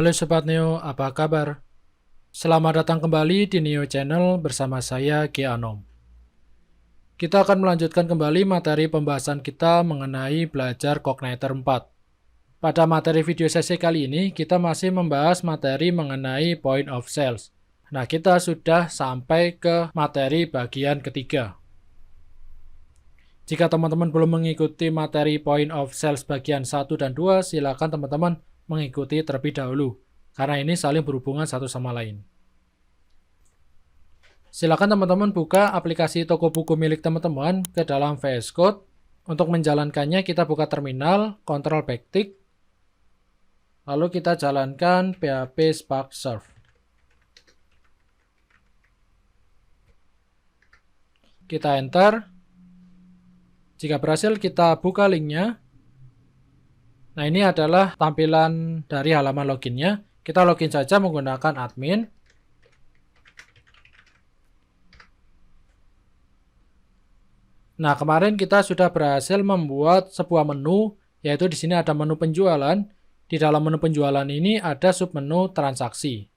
Halo Sobat Neo, apa kabar? Selamat datang kembali di Neo Channel bersama saya Ki Anom. Kita akan melanjutkan kembali materi pembahasan kita mengenai belajar Cognitor 4. Pada materi video sesi kali ini, kita masih membahas materi mengenai point of sales. Nah, kita sudah sampai ke materi bagian ketiga. Jika teman-teman belum mengikuti materi point of sales bagian 1 dan 2, silakan teman-teman mengikuti terlebih dahulu, karena ini saling berhubungan satu sama lain. Silakan teman-teman buka aplikasi toko buku milik teman-teman ke dalam VS Code. Untuk menjalankannya kita buka terminal, Ctrl backtick, lalu kita jalankan PHP Spark Serve. Kita enter. Jika berhasil kita buka linknya. Nah, ini adalah tampilan dari halaman loginnya. Kita login saja menggunakan admin. Nah, kemarin kita sudah berhasil membuat sebuah menu, yaitu di sini ada menu penjualan. Di dalam menu penjualan ini ada submenu transaksi.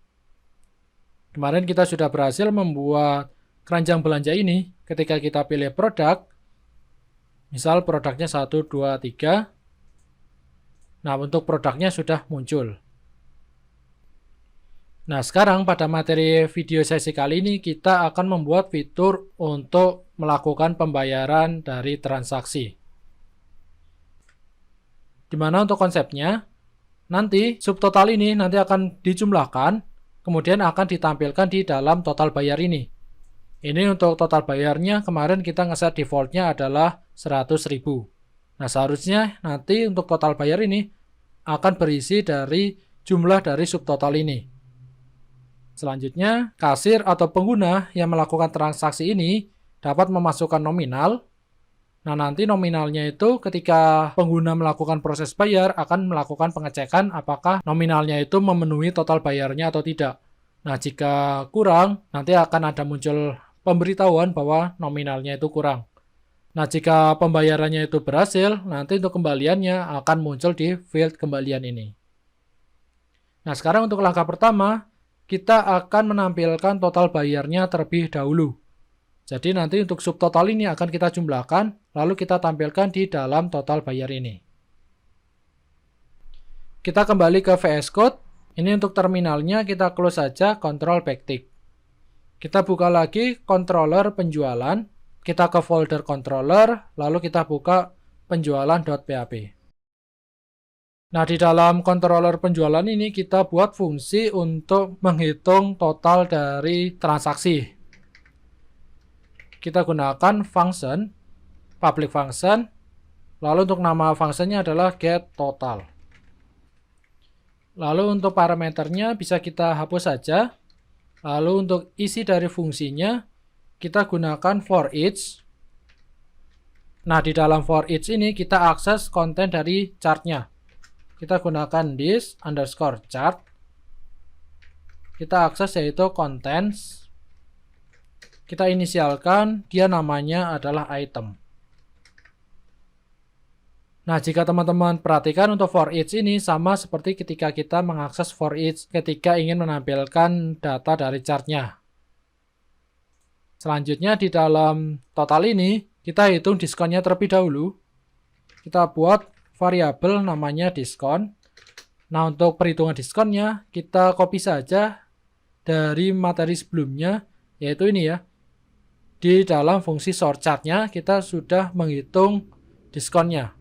Kemarin kita sudah berhasil membuat keranjang belanja ini. Ketika kita pilih produk, misal produknya 1, 2, 3. Nah, untuk produknya sudah muncul. Nah, sekarang pada materi video sesi kali ini kita akan membuat fitur untuk melakukan pembayaran dari transaksi. Dimana untuk konsepnya, nanti subtotal ini nanti akan dijumlahkan, kemudian akan ditampilkan di dalam total bayar ini. Ini untuk total bayarnya, kemarin kita ngeset defaultnya adalah 100.000. Nah, seharusnya nanti untuk total bayar ini akan berisi dari jumlah dari subtotal ini. Selanjutnya, kasir atau pengguna yang melakukan transaksi ini dapat memasukkan nominal. Nah, nanti nominalnya itu ketika pengguna melakukan proses bayar akan melakukan pengecekan apakah nominalnya itu memenuhi total bayarnya atau tidak. Nah, jika kurang, nanti akan ada muncul pemberitahuan bahwa nominalnya itu kurang. Nah, jika pembayarannya itu berhasil, nanti untuk kembaliannya akan muncul di field kembalian ini. Nah, sekarang untuk langkah pertama, kita akan menampilkan total bayarnya terlebih dahulu. Jadi nanti untuk subtotal ini akan kita jumlahkan, lalu kita tampilkan di dalam total bayar ini. Kita kembali ke VS Code. Ini untuk terminalnya kita close saja, Ctrl backtick. Kita buka lagi controller penjualan. Kita ke folder controller, lalu kita buka penjualan.php. Nah, di dalam controller penjualan ini kita buat fungsi untuk menghitung total dari transaksi. Kita gunakan function, public function, lalu untuk nama fungsinya adalah getTotal. Lalu untuk parameternya bisa kita hapus saja. Lalu untuk isi dari fungsinya, kita gunakan for each. Nah, di dalam for each ini kita akses konten dari chartnya. Kita gunakan this underscore chart. Kita akses yaitu contents. Kita inisialkan, dia namanya adalah item. Nah, jika teman-teman perhatikan untuk for each ini sama seperti ketika kita mengakses for each ketika ingin menampilkan data dari chartnya. Selanjutnya di dalam total ini, kita hitung diskonnya terlebih dahulu. Kita buat variabel namanya diskon. Nah, untuk perhitungan diskonnya, kita copy saja dari materi sebelumnya, yaitu ini ya. Di dalam fungsi sort chart-nya, kita sudah menghitung diskonnya.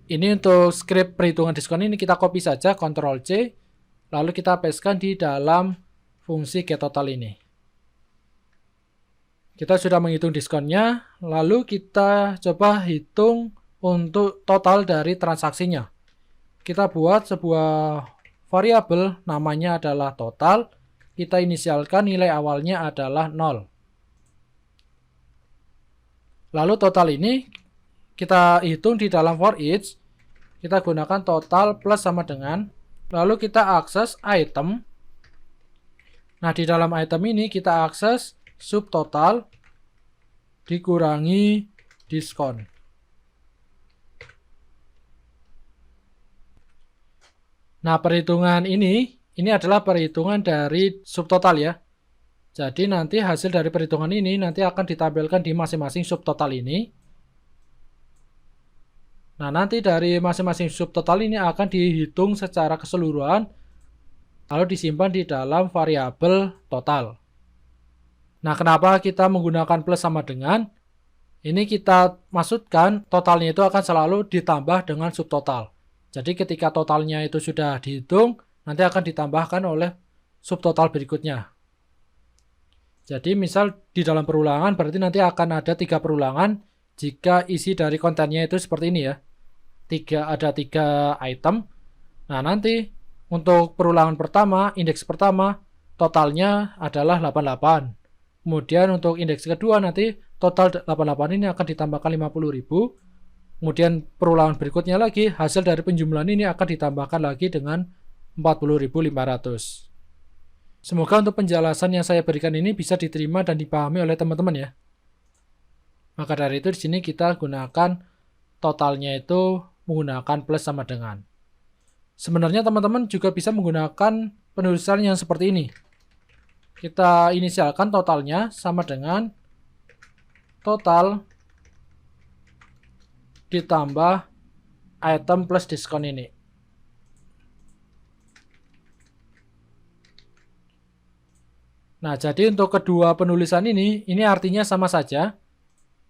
Ini untuk script perhitungan diskon ini kita copy saja, Ctrl-C, lalu kita pastekan di dalam fungsi getTotal ini. Kita sudah menghitung diskonnya, lalu kita coba hitung untuk total dari transaksinya. Kita buat sebuah variabel namanya adalah total. Kita inisialkan nilai awalnya adalah 0. Lalu total ini kita hitung di dalam for each. Kita gunakan total plus sama dengan. Lalu kita akses item. Nah, di dalam item ini kita akses subtotal dikurangi diskon. Nah, perhitungan ini ini adalah perhitungan dari subtotal ya. Jadi nanti hasil dari perhitungan ini nanti akan ditampilkan di masing-masing subtotal ini. Nah, nanti dari masing-masing subtotal ini akan dihitung secara keseluruhan, lalu disimpan di dalam variabel total. Nah, kenapa kita menggunakan plus sama dengan? Ini kita maksudkan totalnya itu akan selalu ditambah dengan subtotal. Jadi ketika totalnya itu sudah dihitung, nanti akan ditambahkan oleh subtotal berikutnya. Jadi misal di dalam perulangan berarti nanti akan ada 3 perulangan jika isi dari kontennya itu seperti ini ya. Ada 3 item. Nah, nanti untuk perulangan pertama, indeks pertama, totalnya adalah 88. Kemudian untuk indeks kedua nanti total 88 ini akan ditambahkan 50.000. Kemudian perulangan berikutnya lagi, hasil dari penjumlahan ini akan ditambahkan lagi dengan 40.500. Semoga untuk penjelasan yang saya berikan ini bisa diterima dan dipahami oleh teman-teman ya. Maka dari itu di sini kita gunakan totalnya itu menggunakan plus sama dengan. Sebenarnya teman-teman juga bisa menggunakan penulisan yang seperti ini. Kita inisialkan totalnya sama dengan total ditambah item plus diskon ini. Nah, jadi untuk kedua penulisan ini artinya sama saja.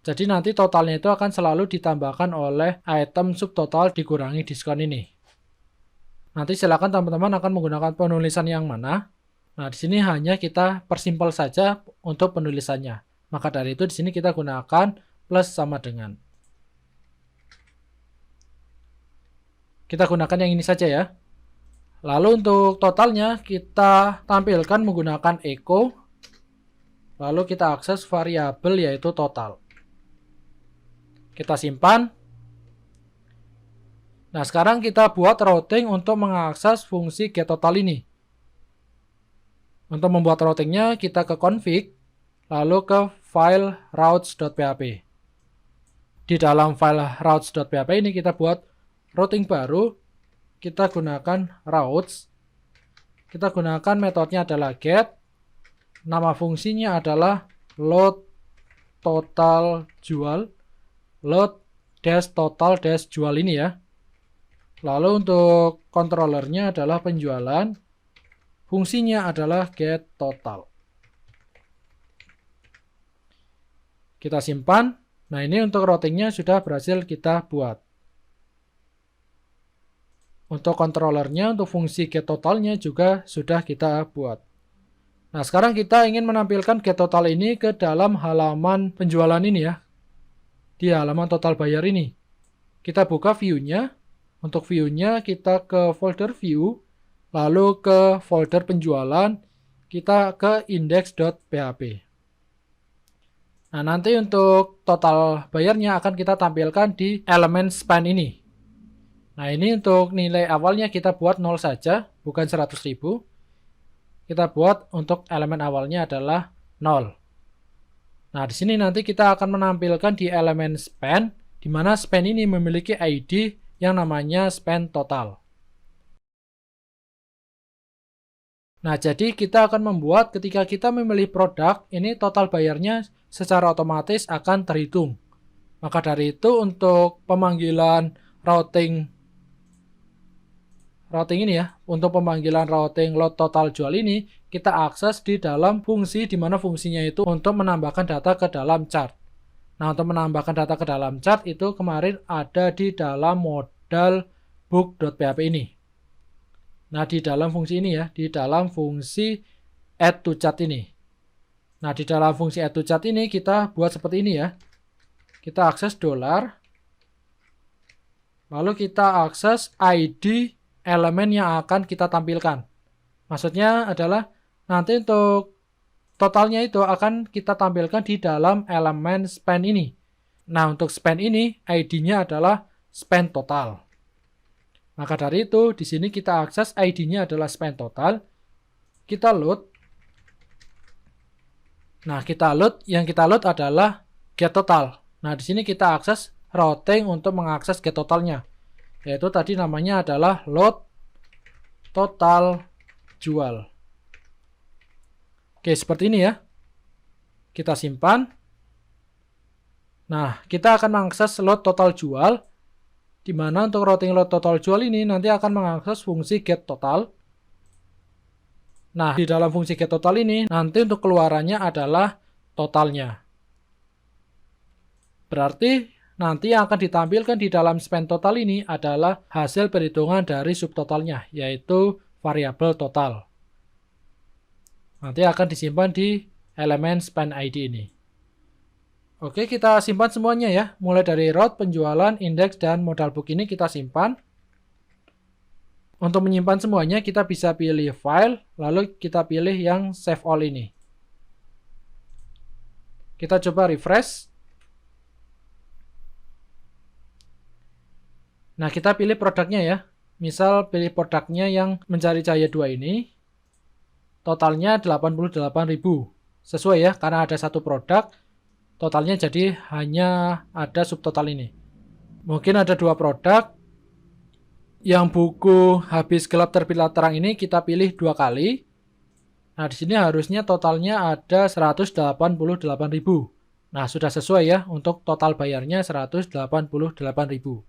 Jadi nanti totalnya itu akan selalu ditambahkan oleh item subtotal dikurangi diskon ini. Nanti silakan teman-teman akan menggunakan penulisan yang mana. Nah, di sini hanya kita persimpel saja untuk penulisannya. Maka dari itu di sini kita gunakan plus sama dengan. Kita gunakan yang ini saja ya. Lalu untuk totalnya kita tampilkan menggunakan echo. Lalu kita akses variabel yaitu total. Kita simpan. Nah, sekarang kita buat routing untuk mengakses fungsi getTotal ini. Untuk membuat routingnya kita ke config, lalu ke file routes.php. Di dalam file routes.php ini kita buat routing baru. Kita gunakan routes. Kita gunakan metodenya adalah get. Nama fungsinya adalah load total jual. Load dash total dash jual ini ya. Lalu untuk controllernya adalah penjualan. Fungsinya adalah get total. Kita simpan. Nah, ini untuk routingnya sudah berhasil kita buat. Untuk controllernya, untuk fungsi getTotalnya juga sudah kita buat. Nah, sekarang kita ingin menampilkan getTotal ini ke dalam halaman penjualan ini ya. Di halaman total bayar ini. Kita buka view-nya. Untuk view-nya kita ke folder view. Lalu ke folder penjualan. Kita ke index.php. Nah, nanti untuk total bayarnya akan kita tampilkan di elemen spend ini. Nah, ini untuk nilai awalnya kita buat 0 saja, bukan 100.000. Kita buat untuk elemen awalnya adalah 0. Nah, di sini nanti kita akan menampilkan di elemen spend, di mana spend ini memiliki ID yang namanya spend total. Nah, jadi kita akan membuat ketika kita memilih produk, ini total bayarnya secara otomatis akan terhitung. Maka dari itu untuk pemanggilan routing ini ya, untuk pemanggilan routing load total jual ini, kita akses di dalam fungsi di mana fungsinya itu untuk menambahkan data ke dalam chart. Nah, untuk menambahkan data ke dalam chart itu kemarin ada di dalam modal book.php ini. Nah, di dalam fungsi ini ya, di dalam fungsi add to chart ini. Nah, di dalam fungsi add to chart ini kita buat seperti ini ya. Kita akses $, lalu kita akses ID elemen yang akan kita tampilkan. Maksudnya adalah nanti untuk totalnya itu akan kita tampilkan di dalam elemen spend ini. Nah, untuk spend ini ID-nya adalah spend total. Maka dari itu di sini kita akses ID-nya adalah spend total. Kita load. Nah, yang kita load adalah get total. Nah, di sini kita akses routing untuk mengakses get totalnya. Yaitu tadi namanya adalah load total jual. Oke, seperti ini ya. Kita simpan. Nah, kita akan mengakses lot total jual, di mana untuk routing lot total jual ini nanti akan mengakses fungsi get total. Nah, di dalam fungsi get total ini, nanti untuk keluarannya adalah totalnya. Berarti nanti yang akan ditampilkan di dalam spend total ini adalah hasil perhitungan dari subtotalnya, yaitu variabel total. Nanti akan disimpan di elemen spend ID ini. Oke, kita simpan semuanya ya. Mulai dari route, penjualan, indeks, dan modal book ini kita simpan. Untuk menyimpan semuanya, kita bisa pilih file, lalu kita pilih yang save all ini. Kita coba refresh. Nah, kita pilih produknya ya. Misal pilih produknya yang mencari cahaya 2 ini. Totalnya 88.000. Sesuai ya, karena ada satu produk. Totalnya jadi hanya ada subtotal ini. Mungkin ada 2 produk. Yang buku habis gelap terbitlah terang ini kita pilih 2 kali. Nah, di sini harusnya totalnya ada 188.000. Nah, sudah sesuai ya untuk total bayarnya 188.000.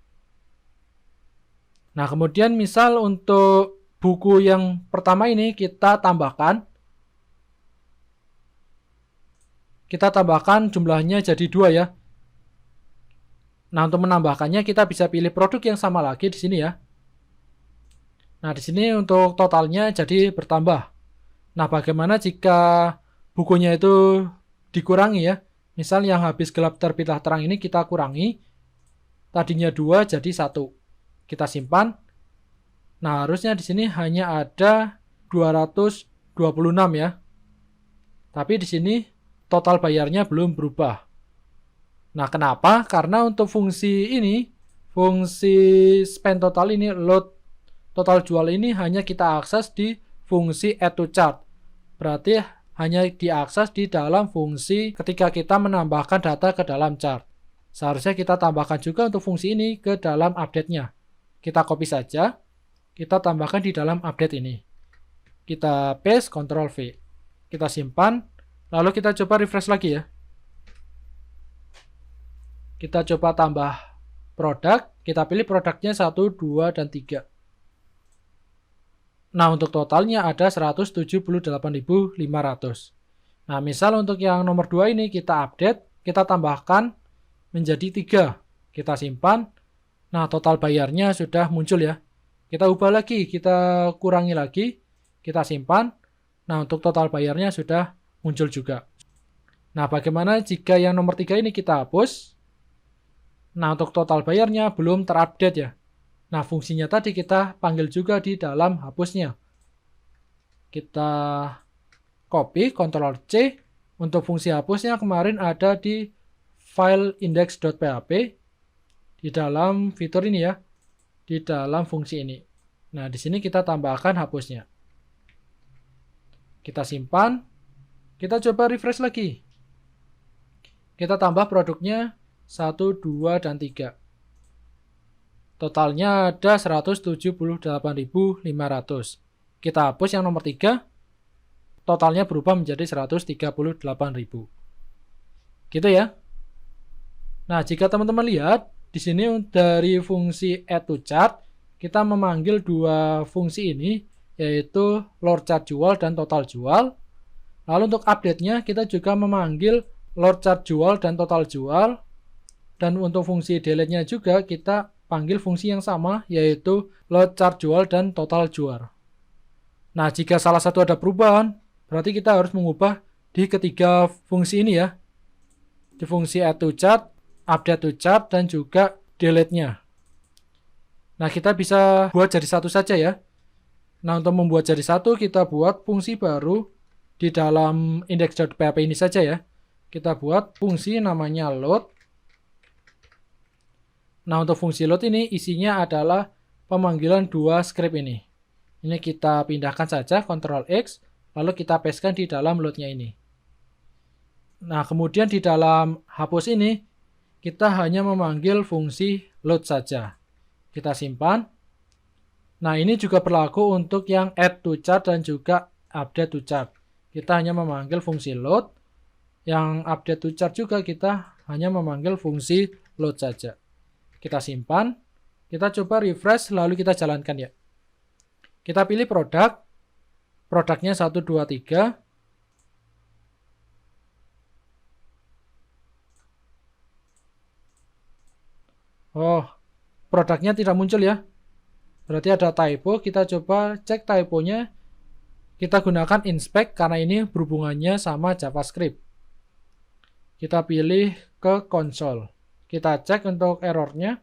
Nah, kemudian misal untuk buku yang pertama ini kita tambahkan. Kita tambahkan jumlahnya jadi 2 ya. Nah, untuk menambahkannya kita bisa pilih produk yang sama lagi di sini ya. Nah, di sini untuk totalnya jadi bertambah. Nah, bagaimana jika bukunya itu dikurangi ya? Misal yang habis gelap terbitlah terang ini kita kurangi. Tadinya 2 jadi 1. Kita simpan. Nah, harusnya di sini hanya ada 226 ya. Tapi di sini total bayarnya belum berubah. Nah, kenapa? Karena untuk fungsi ini, fungsi spend total ini, load total jual ini hanya kita akses di fungsi add to chart. Berarti hanya diakses di dalam fungsi ketika kita menambahkan data ke dalam chart. Seharusnya kita tambahkan juga untuk fungsi ini ke dalam update-nya. Kita copy saja, kita tambahkan di dalam update ini. Kita paste, Ctrl V. Kita simpan. Lalu kita coba refresh lagi ya. Kita coba tambah produk. Kita pilih produknya 1, 2, dan 3. Nah, untuk totalnya ada 178.500. Nah, misal untuk yang nomor 2 ini kita update. Kita tambahkan menjadi 3. Kita simpan. Nah, total bayarnya sudah muncul ya. Kita ubah lagi. Kita kurangi lagi. Kita simpan. Nah, untuk total bayarnya sudah muncul juga. Nah, bagaimana jika yang nomor 3 ini kita hapus? Nah, untuk total bayarnya belum terupdate ya. Nah, fungsinya tadi kita panggil juga di dalam hapusnya. Kita copy, Ctrl C. Untuk fungsi hapusnya kemarin ada di file index.php. Di dalam fitur ini ya. Di dalam fungsi ini. Nah, di sini kita tambahkan hapusnya. Kita simpan. Kita coba refresh lagi. Kita tambah produknya 1, 2, dan 3. Totalnya ada 178.500. Kita hapus yang nomor 3. Totalnya berubah menjadi 138.000. Gitu ya. Nah, jika teman-teman lihat, di sini dari fungsi add to chart, kita memanggil 2 fungsi ini, yaitu load chart jual dan total jual. Lalu untuk update-nya kita juga memanggil load chart jual dan total jual. Dan untuk fungsi delete-nya juga kita panggil fungsi yang sama, yaitu load chart jual dan total jual. Nah, jika salah satu ada perubahan, berarti kita harus mengubah di ketiga fungsi ini ya. Di fungsi add to chart, update to chart, dan juga delete-nya. Nah, kita bisa buat jadi satu saja ya. Nah, untuk membuat jadi satu, kita buat fungsi baru di dalam index.php ini saja ya. Kita buat fungsi namanya load. Nah, untuk fungsi load ini isinya adalah pemanggilan 2 script ini. Ini kita pindahkan saja, Ctrl X, lalu kita pastekan di dalam load-nya ini. Nah, kemudian di dalam hapus ini, kita hanya memanggil fungsi load saja. Kita simpan. Nah, ini juga berlaku untuk yang add to chart dan juga update to chart. Kita hanya memanggil fungsi load. Yang update to chart juga kita hanya memanggil fungsi load saja. Kita simpan, kita coba refresh, lalu kita jalankan ya. Kita pilih produk, produknya 1, 2, 3. Oh, produknya tidak muncul ya. Berarti ada typo, kita coba cek typonya. Kita gunakan inspect karena ini berhubungannya sama JavaScript. Kita pilih ke console. Kita cek untuk errornya.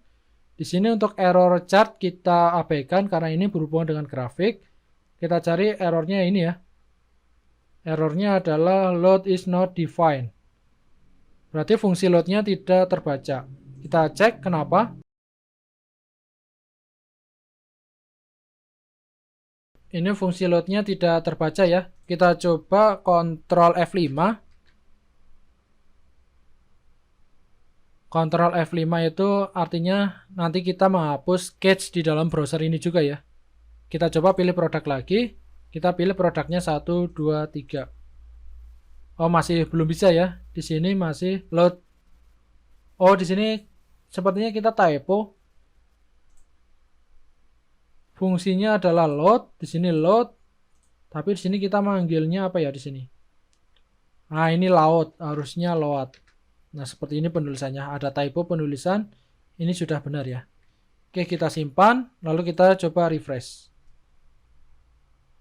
Di sini untuk error chart kita abaikan karena ini berhubungan dengan grafik. Kita cari errornya ini ya. Errornya adalah load is not defined. Berarti fungsi loadnya tidak terbaca. Kita cek kenapa. Ini fungsi loadnya tidak terbaca ya. Kita coba Ctrl F5. Ctrl F5 itu artinya nanti kita menghapus cache di dalam browser ini juga ya. Kita coba pilih produk lagi. Kita pilih produknya 1, 2, 3. Oh, masih belum bisa ya. Di sini masih load. Oh, di sini sepertinya kita typo. Fungsinya adalah load, di sini load. Tapi di sini kita manggilnya apa ya di sini? Nah, ini load, harusnya load. Nah, seperti ini penulisannya. Ada typo penulisan. Ini sudah benar ya. Oke, kita simpan, lalu kita coba refresh.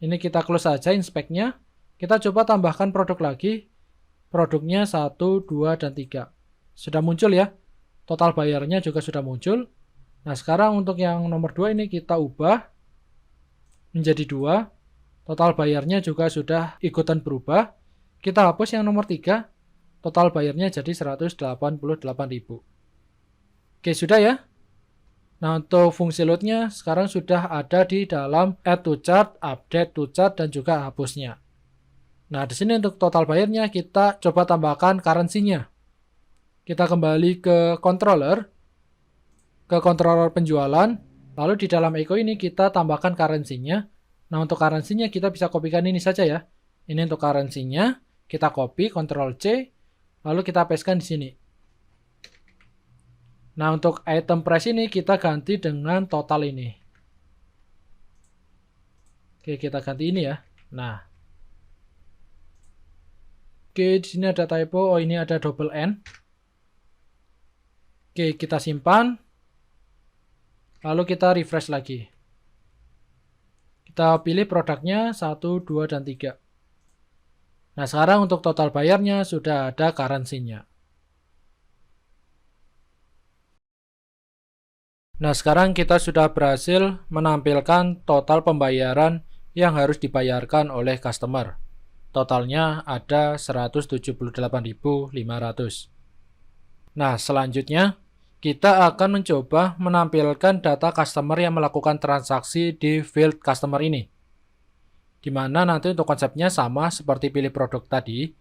Ini kita close saja inspect-nya. Kita coba tambahkan produk lagi. Produknya 1, 2, dan 3. Sudah muncul ya. Total bayarnya juga sudah muncul. Nah, sekarang untuk yang nomor 2 ini kita ubah menjadi 2. Total bayarnya juga sudah ikutan berubah. Kita hapus yang nomor 3. Total bayarnya jadi 188.000. Oke, sudah ya. Nah, untuk fungsi loadnya sekarang sudah ada di dalam add to chart, update to chart, dan juga hapusnya. Nah, di sini untuk total bayarnya kita coba tambahkan currency-nya. Kita kembali ke controller penjualan, lalu di dalam echo ini kita tambahkan currency-nya. Nah, untuk currency-nya kita bisa kopikan ini saja ya. Ini untuk currency-nya, kita copy, Ctrl C, lalu kita pastekan di sini. Nah, untuk item price ini kita ganti dengan total ini. Oke, kita ganti ini ya. Nah. Oke, di sini ada typo. Oh, ini ada double N. Oke, kita simpan. Lalu kita refresh lagi. Kita pilih produknya 1, 2, dan 3. Nah, sekarang untuk total bayarnya sudah ada currency-nya. Nah, sekarang kita sudah berhasil menampilkan total pembayaran yang harus dibayarkan oleh customer. Totalnya ada 178.500. Nah, selanjutnya kita akan mencoba menampilkan data customer yang melakukan transaksi di field customer ini. Di mana nanti untuk konsepnya sama seperti pilih produk tadi.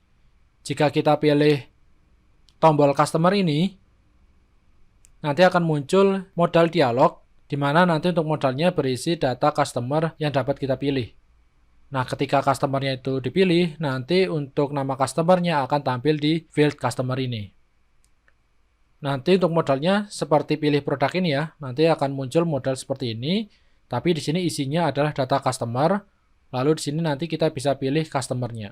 Jika kita pilih tombol customer ini, nanti akan muncul modal dialog, di mana nanti untuk modalnya berisi data customer yang dapat kita pilih. Nah, ketika customernya itu dipilih, nanti untuk nama customernya akan tampil di field customer ini. Nanti untuk modalnya seperti pilih produk ini ya, nanti akan muncul modal seperti ini, tapi di sini isinya adalah data customer, lalu di sini nanti kita bisa pilih customernya.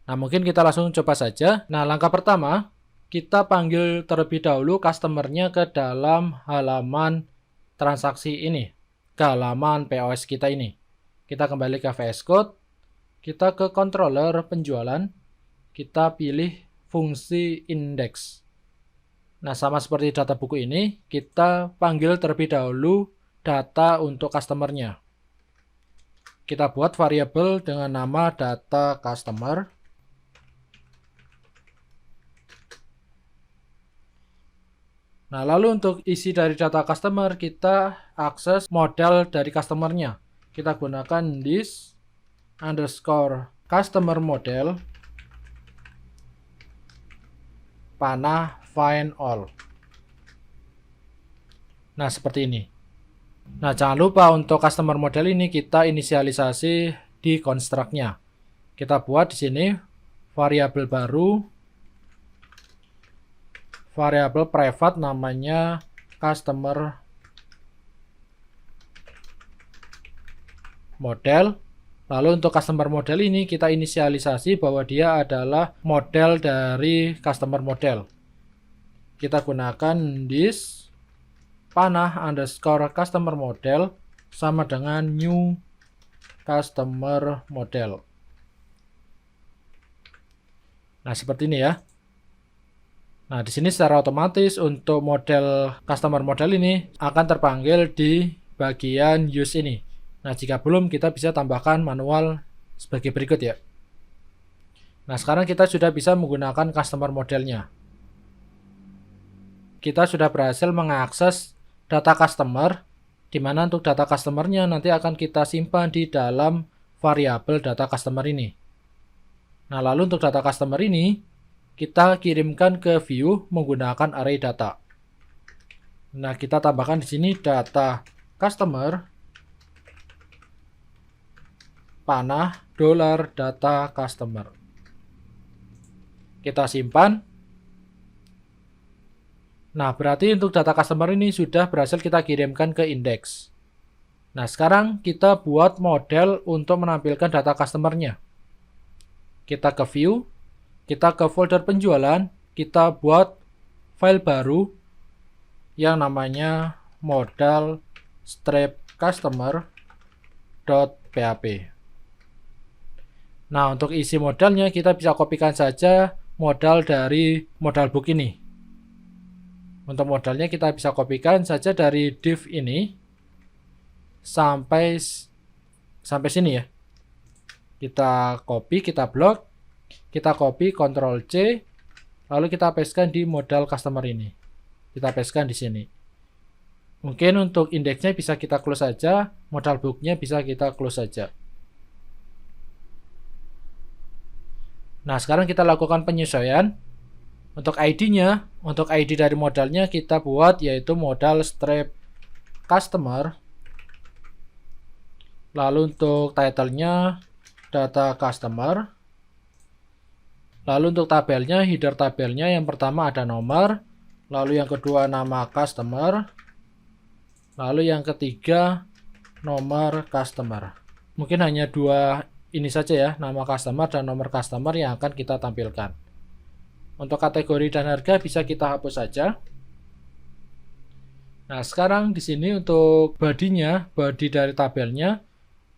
Nah, mungkin kita langsung coba saja. Nah, langkah pertama, kita panggil terlebih dahulu customernya ke dalam halaman transaksi ini, ke halaman POS kita ini. Kita kembali ke VS Code, kita ke controller penjualan, kita pilih fungsi index. Nah, sama seperti data buku ini, kita panggil terlebih dahulu data untuk customernya. Kita buat variabel dengan nama data customer. Nah, lalu untuk isi dari data customer, kita akses model dari customernya. Kita gunakan this underscore customer model panah find all. Nah, seperti ini. Nah, jangan lupa untuk customer model ini kita inisialisasi di construct-nya. Kita buat di sini variabel baru, variabel private namanya customer model. Lalu untuk customer model ini kita inisialisasi bahwa dia adalah model dari customer model. Kita gunakan this panah underscore customer model sama dengan new customer model. Nah, seperti ini ya. Nah, di sini secara otomatis untuk model customer model ini akan terpanggil di bagian use ini. Nah, jika belum, kita bisa tambahkan manual sebagai berikut ya. Nah, sekarang kita sudah bisa menggunakan customer modelnya. Kita sudah berhasil mengakses data customer, di mana untuk data customernya nanti akan kita simpan di dalam variabel data customer ini. Nah, lalu untuk data customer ini, kita kirimkan ke view menggunakan array data. Nah, kita tambahkan di sini data customer panah $data customer. Kita simpan. Nah, berarti untuk data customer ini sudah berhasil kita kirimkan ke index. Nah, sekarang kita buat model untuk menampilkan data customer-nya. Kita ke view, kita ke folder penjualan, kita buat file baru yang namanya modal strip customer.php. Nah, untuk isi modalnya kita bisa kopikan saja modal dari modal book ini. Untuk modalnya kita bisa kopikan saja dari div ini sampai sini ya. Kita copy, kita blok, kita copy, Ctrl C, lalu kita pastekan di modal customer ini. Kita pastekan di sini. Mungkin untuk indeksnya bisa kita close saja, modal booknya bisa kita close saja. Nah, sekarang kita lakukan penyesuaian. Untuk ID-nya, untuk ID dari modalnya kita buat yaitu modal strip customer. Lalu untuk title-nya data customer. Lalu untuk tabelnya, header tabelnya yang pertama ada nomor, lalu yang kedua nama customer, lalu yang ketiga nomor customer. Mungkin hanya dua ini saja ya, nama customer dan nomor customer yang akan kita tampilkan. Untuk kategori dan harga bisa kita hapus saja. Nah, sekarang di sini untuk body-nya, body dari tabelnya,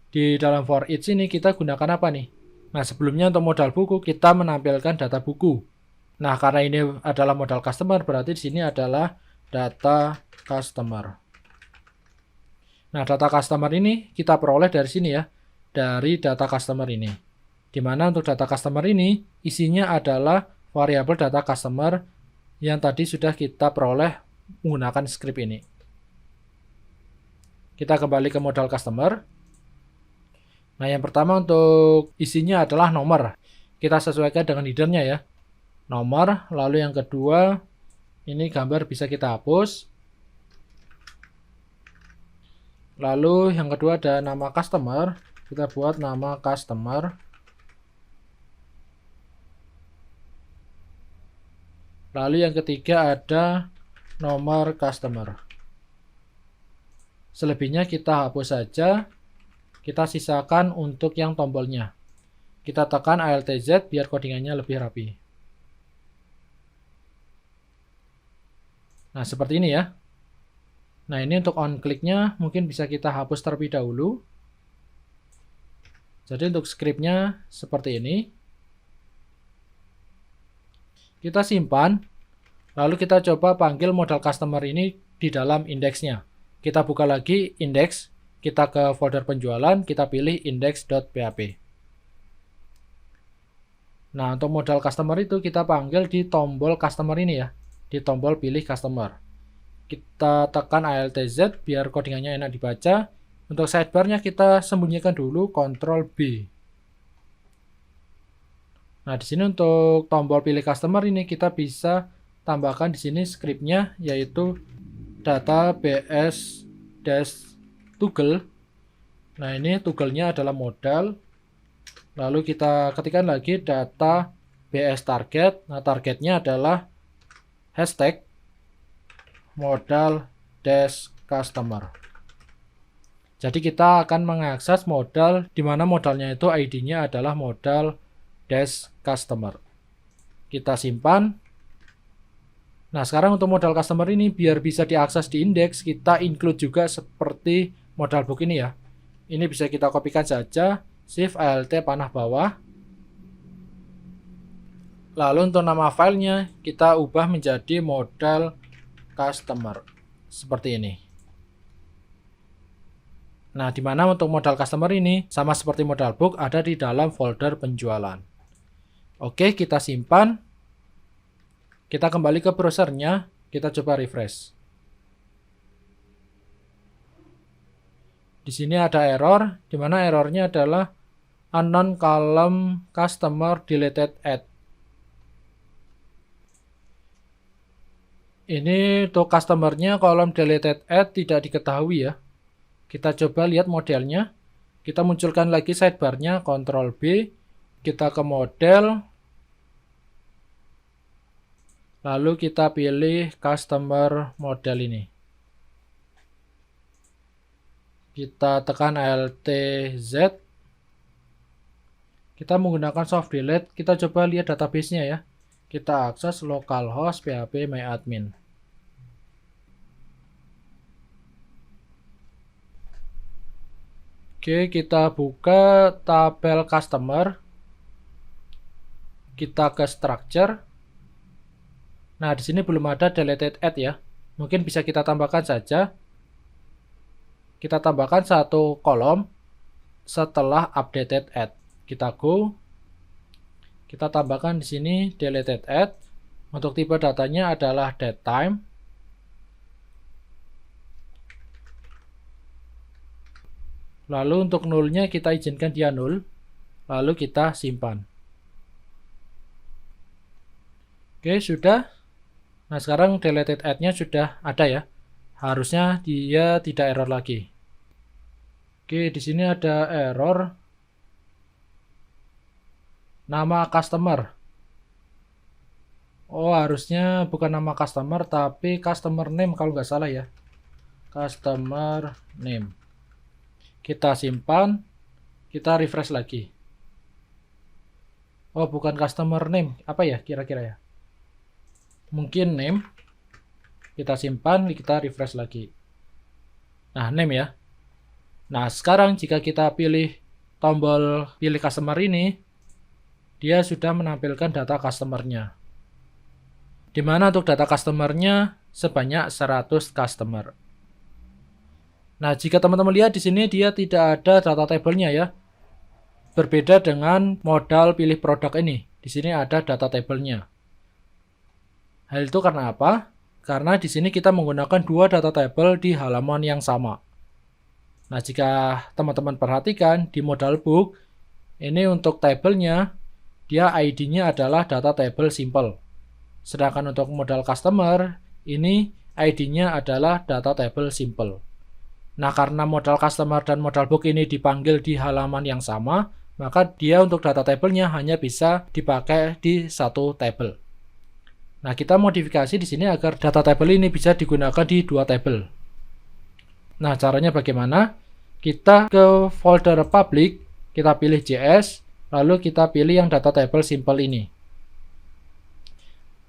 di dalam for each ini kita gunakan apa nih? Nah, sebelumnya untuk modal buku kita menampilkan data buku. Nah, karena ini adalah modal customer, berarti di sini adalah data customer. Nah, data customer ini kita peroleh dari sini ya, dari data customer ini. Dimana untuk data customer ini isinya adalah variabel data customer yang tadi sudah kita peroleh menggunakan script ini. Kita kembali ke modal customer. Nah, yang pertama untuk isinya adalah nomor. Kita sesuaikan dengan header-nya ya. Nomor, lalu yang kedua ini gambar bisa kita hapus. Lalu yang kedua ada nama customer. Kita buat nama customer. Lalu yang ketiga ada nomor customer. Selebihnya kita hapus saja. Kita sisakan untuk yang tombolnya. Kita tekan Alt Z biar codingannya lebih rapi. Nah, seperti ini ya. Nah, ini untuk on click-nya mungkin bisa kita hapus terlebih dahulu. Jadi untuk script-nya seperti ini. Kita simpan. Lalu kita coba panggil modal customer ini di dalam indeksnya. Kita buka lagi indeks. Kita ke folder penjualan. Kita pilih index.php. Nah, untuk modal customer itu kita panggil di tombol customer ini ya. Di tombol pilih customer. Kita tekan Alt Z biar codingannya enak dibaca. Untuk sidebar-nya kita sembunyikan dulu Ctrl B. Nah, di sini untuk tombol pilih customer ini kita bisa tambahkan di sini script-nya yaitu data bs toggle. Nah, ini toggle-nya adalah modal. Lalu kita ketikkan lagi data BS target. Nah, targetnya adalah hashtag modal dash customer. Jadi kita akan mengakses modal di mana modalnya itu ID-nya adalah modal dash customer. Kita simpan. Nah, sekarang untuk modal customer ini biar bisa diakses di indeks, kita include juga seperti modal book ini ya. Ini bisa kita kopikan saja, shift alt panah bawah. Lalu untuk nama filenya kita ubah menjadi modal customer seperti ini. Nah, di mana untuk modal customer ini sama seperti modal book ada di dalam folder penjualan. Oke, kita simpan. Kita kembali ke browsernya, kita coba refresh. Di sini ada error, di mana errornya adalah unknown column customer deleted add. Ini untuk customernya kolom deleted add tidak diketahui ya. Kita coba lihat modelnya. Kita munculkan lagi sidebarnya, Ctrl B. Kita ke model. Lalu kita pilih customer model ini. Kita tekan Alt Z. Kita menggunakan soft delete. Kita coba lihat database-nya ya. Kita akses localhost php myadmin. Oke, kita buka tabel customer. Kita ke structure. Nah, di sini belum ada deleted add ya. Mungkin bisa kita tambahkan saja. Kita tambahkan satu kolom setelah updated add. Kita go. Kita tambahkan di sini deleted add. Untuk tipe datanya adalah datetime. Lalu untuk nullnya kita izinkan dia null. Lalu kita simpan. Oke, sudah. Nah, sekarang deleted add-nya sudah ada ya. Harusnya dia tidak error lagi. Oke, di sini ada error. Nama customer. Oh, harusnya bukan nama customer, tapi customer name kalau nggak salah ya. Customer name. Kita simpan. Kita refresh lagi. Oh, bukan customer name. Apa ya kira-kira ya? Mungkin name. Kita simpan, kita refresh lagi. Nah, name ya. Nah, sekarang jika kita pilih tombol pilih customer ini, dia sudah menampilkan data customernya. Di mana untuk data customernya sebanyak 100 customer. Nah, jika teman-teman lihat di sini dia tidak ada data table-nya ya. Berbeda dengan modal pilih produk ini. Di sini ada data table-nya. Hal itu karena apa? Karena di sini kita menggunakan dua data table di halaman yang sama. Nah, jika teman-teman perhatikan di modal book, ini untuk tabelnya, dia ID-nya adalah data table simple. Sedangkan untuk modal customer, ini ID-nya adalah data table simple. Nah, karena modal customer dan modal book ini dipanggil di halaman yang sama, maka dia untuk data table-nya hanya bisa dipakai di satu table. Nah, kita modifikasi di sini agar data table ini bisa digunakan di dua table. Nah, caranya bagaimana? Kita ke folder public, kita pilih JS, lalu kita pilih yang data table simple ini.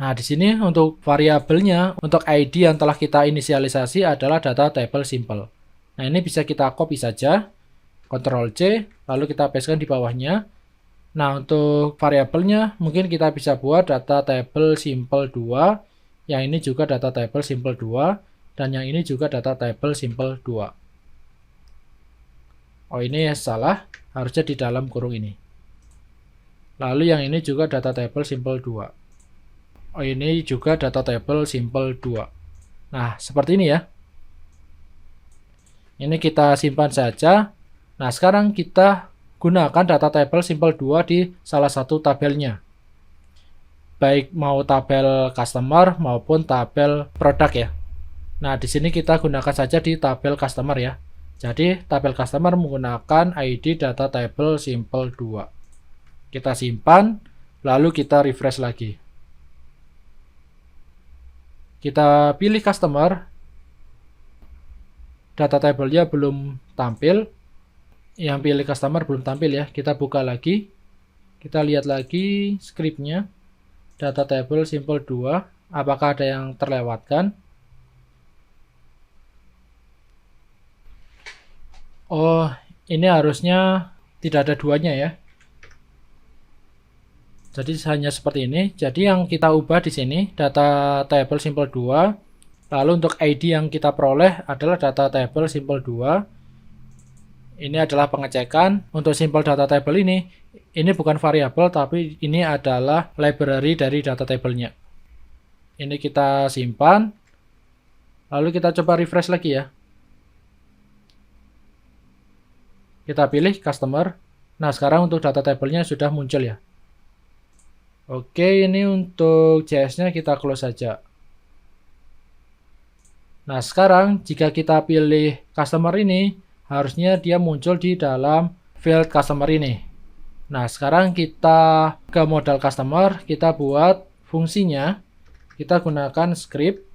Nah, di sini untuk variabelnya, untuk ID yang telah kita inisialisasi adalah data table simple. Nah, ini bisa kita copy saja, Ctrl C, lalu kita pastekan di bawahnya. Nah, untuk variabelnya mungkin kita bisa buat data table simple 2, yang ini juga data table simple 2, dan yang ini juga data table simple 2. Oh, ini salah, harusnya di dalam kurung ini. Lalu yang ini juga data table simple 2. Oh, ini juga data table simple 2. Nah, seperti ini ya. Ini kita simpan saja. Nah, sekarang kita gunakan data table simple 2 di salah satu tabelnya. Baik mau tabel customer maupun tabel produk ya. Nah, di sini kita gunakan saja di tabel customer ya. Jadi tabel customer menggunakan ID data table simple 2. Kita simpan, lalu kita refresh lagi. Kita pilih customer, data table-nya belum tampil. Yang pilih customer belum tampil ya. Kita buka lagi. Kita lihat lagi scriptnya. Data table simple 2. Apakah ada yang terlewatkan? Oh, ini harusnya tidak ada duanya ya. Jadi hanya seperti ini. Jadi yang kita ubah di sini data table simple 2. Lalu untuk ID yang kita peroleh adalah data table simple 2. Ini adalah pengecekan. Untuk simple data table ini bukan variabel tapi ini adalah library dari data table-nya. Ini kita simpan. Lalu kita coba refresh lagi ya. Kita pilih customer. Nah, sekarang untuk data table-nya sudah muncul ya. Oke, ini untuk JS-nya kita close saja. Nah, sekarang jika kita pilih customer ini, harusnya dia muncul di dalam field customer ini. Nah, sekarang kita ke modal customer, kita buat fungsinya. Kita gunakan script.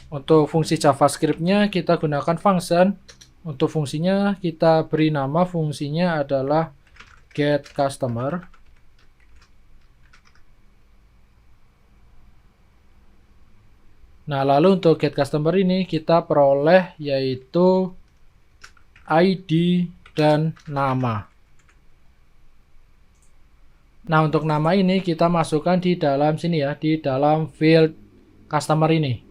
Untuk fungsi JavaScript-nya kita gunakan function. Untuk fungsinya kita beri nama fungsinya adalah getCustomer. Nah, lalu untuk getCustomer ini kita peroleh yaitu ID dan nama. Nah, untuk nama ini kita masukkan di dalam sini ya, di dalam field customer ini.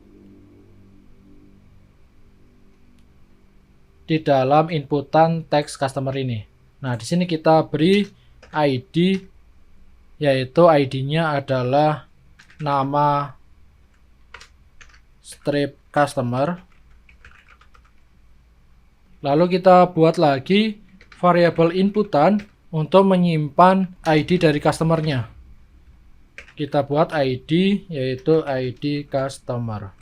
Di dalam inputan teks customer ini. Nah, di sini kita beri ID, yaitu ID-nya adalah nama strip customer. Lalu kita buat lagi variabel inputan untuk menyimpan ID dari customer-nya. Kita buat ID, yaitu ID customer.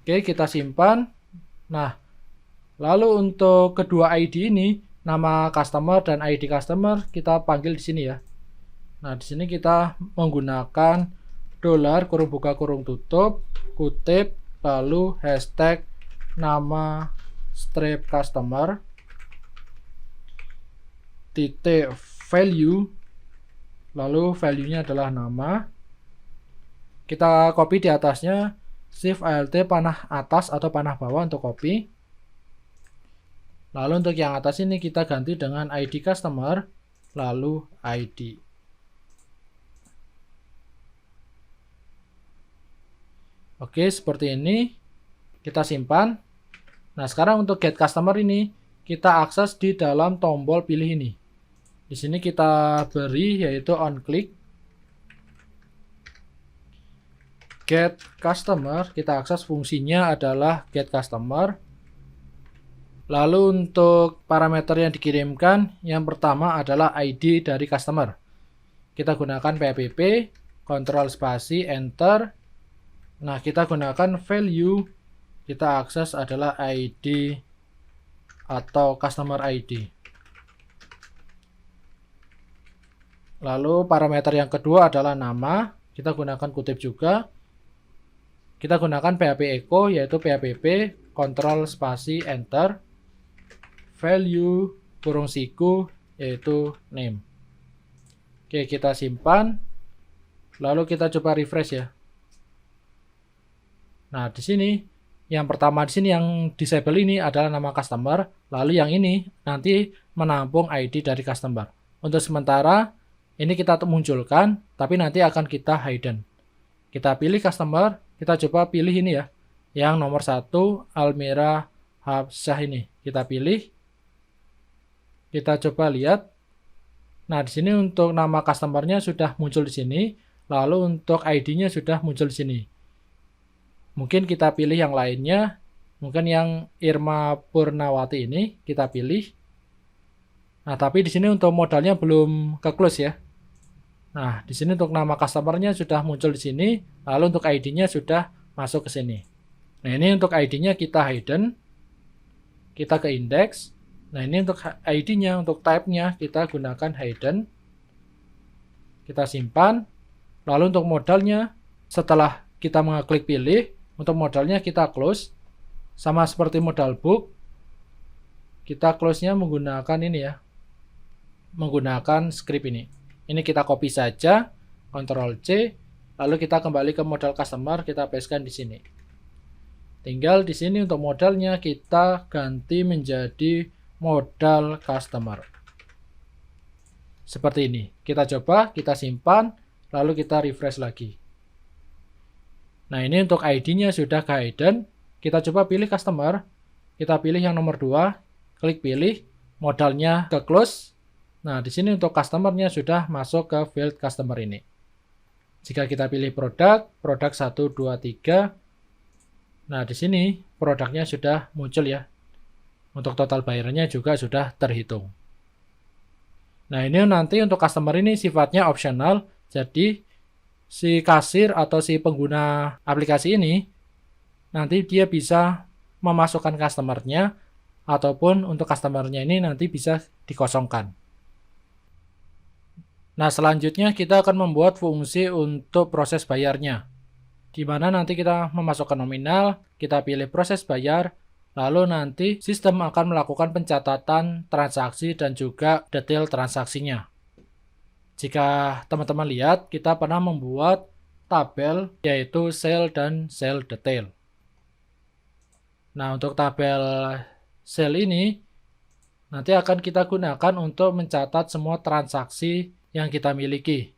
Oke, kita simpan. Nah, lalu untuk kedua ID ini, nama customer dan ID customer kita panggil di sini ya. Nah, di sini kita menggunakan $ kurung buka kurung tutup, kutip, lalu hashtag nama strip customer, titik value, lalu value-nya adalah nama. Kita copy di atasnya. Shift Alt panah atas atau panah bawah untuk copy. Lalu untuk yang atas ini kita ganti dengan ID customer, lalu ID. Oke, seperti ini. Kita simpan. Nah, sekarang untuk get customer ini kita akses di dalam tombol pilih ini. Di sini kita beri yaitu on click. Get customer, kita akses fungsinya adalah get customer. Lalu untuk parameter yang dikirimkan, yang pertama adalah ID dari customer. Kita gunakan PPP, Ctrl spasi, Enter. Nah, kita gunakan value, kita akses adalah ID atau customer ID. Lalu parameter yang kedua adalah nama, kita gunakan kutip juga. Kita gunakan PHP echo yaitu PHP Ctrl spasi Enter, value kurung siku yaitu name. Oke, kita simpan. Lalu kita coba refresh ya. Nah, di sini yang pertama di sini yang disable ini adalah nama customer, lalu yang ini nanti menampung ID dari customer. Untuk sementara ini kita munculkan, tapi nanti akan kita hidden. Kita pilih customer. Kita coba pilih ini ya, yang nomor 1 Almira Hafsah ini. Kita pilih, kita coba lihat. Nah, di sini untuk nama customer-nya sudah muncul di sini, lalu untuk ID-nya sudah muncul di sini. Mungkin kita pilih yang lainnya, mungkin yang Irma Purnawati ini kita pilih. Nah, tapi di sini untuk modalnya belum ke close ya. Nah, di sini untuk nama customer-nya sudah muncul di sini, lalu untuk ID-nya sudah masuk ke sini. Nah, ini untuk ID-nya kita hidden, kita ke index. Nah, ini untuk ID-nya, untuk type-nya kita gunakan hidden. Kita simpan. Lalu untuk modalnya, setelah kita mengklik pilih, untuk modalnya kita close. Sama seperti modal book, kita close-nya menggunakan ini ya, menggunakan script ini. Ini kita copy saja, Ctrl C, lalu kita kembali ke modal customer, kita pastekan di sini. Tinggal di sini untuk modalnya kita ganti menjadi modal customer. Seperti ini. Kita coba, kita simpan, lalu kita refresh lagi. Nah, ini untuk ID-nya sudah ke hidden. Kita coba pilih customer. Kita pilih yang nomor 2, klik pilih, modalnya ke close. Nah, di sini untuk customer-nya sudah masuk ke field customer ini. Jika kita pilih produk 1, 2, 3. Nah, di sini produknya sudah muncul ya. Untuk total bayarnya juga sudah terhitung. Nah, ini nanti untuk customer ini sifatnya optional. Jadi, si kasir atau si pengguna aplikasi ini, nanti dia bisa memasukkan customer-nya, ataupun untuk customer-nya ini nanti bisa dikosongkan. Nah, selanjutnya kita akan membuat fungsi untuk proses bayarnya. Di mana nanti kita memasukkan nominal, kita pilih proses bayar, lalu nanti sistem akan melakukan pencatatan transaksi dan juga detail transaksinya. Jika teman-teman lihat, kita pernah membuat tabel yaitu sale dan sale detail. Nah, untuk tabel sale ini nanti akan kita gunakan untuk mencatat semua transaksi yang kita miliki.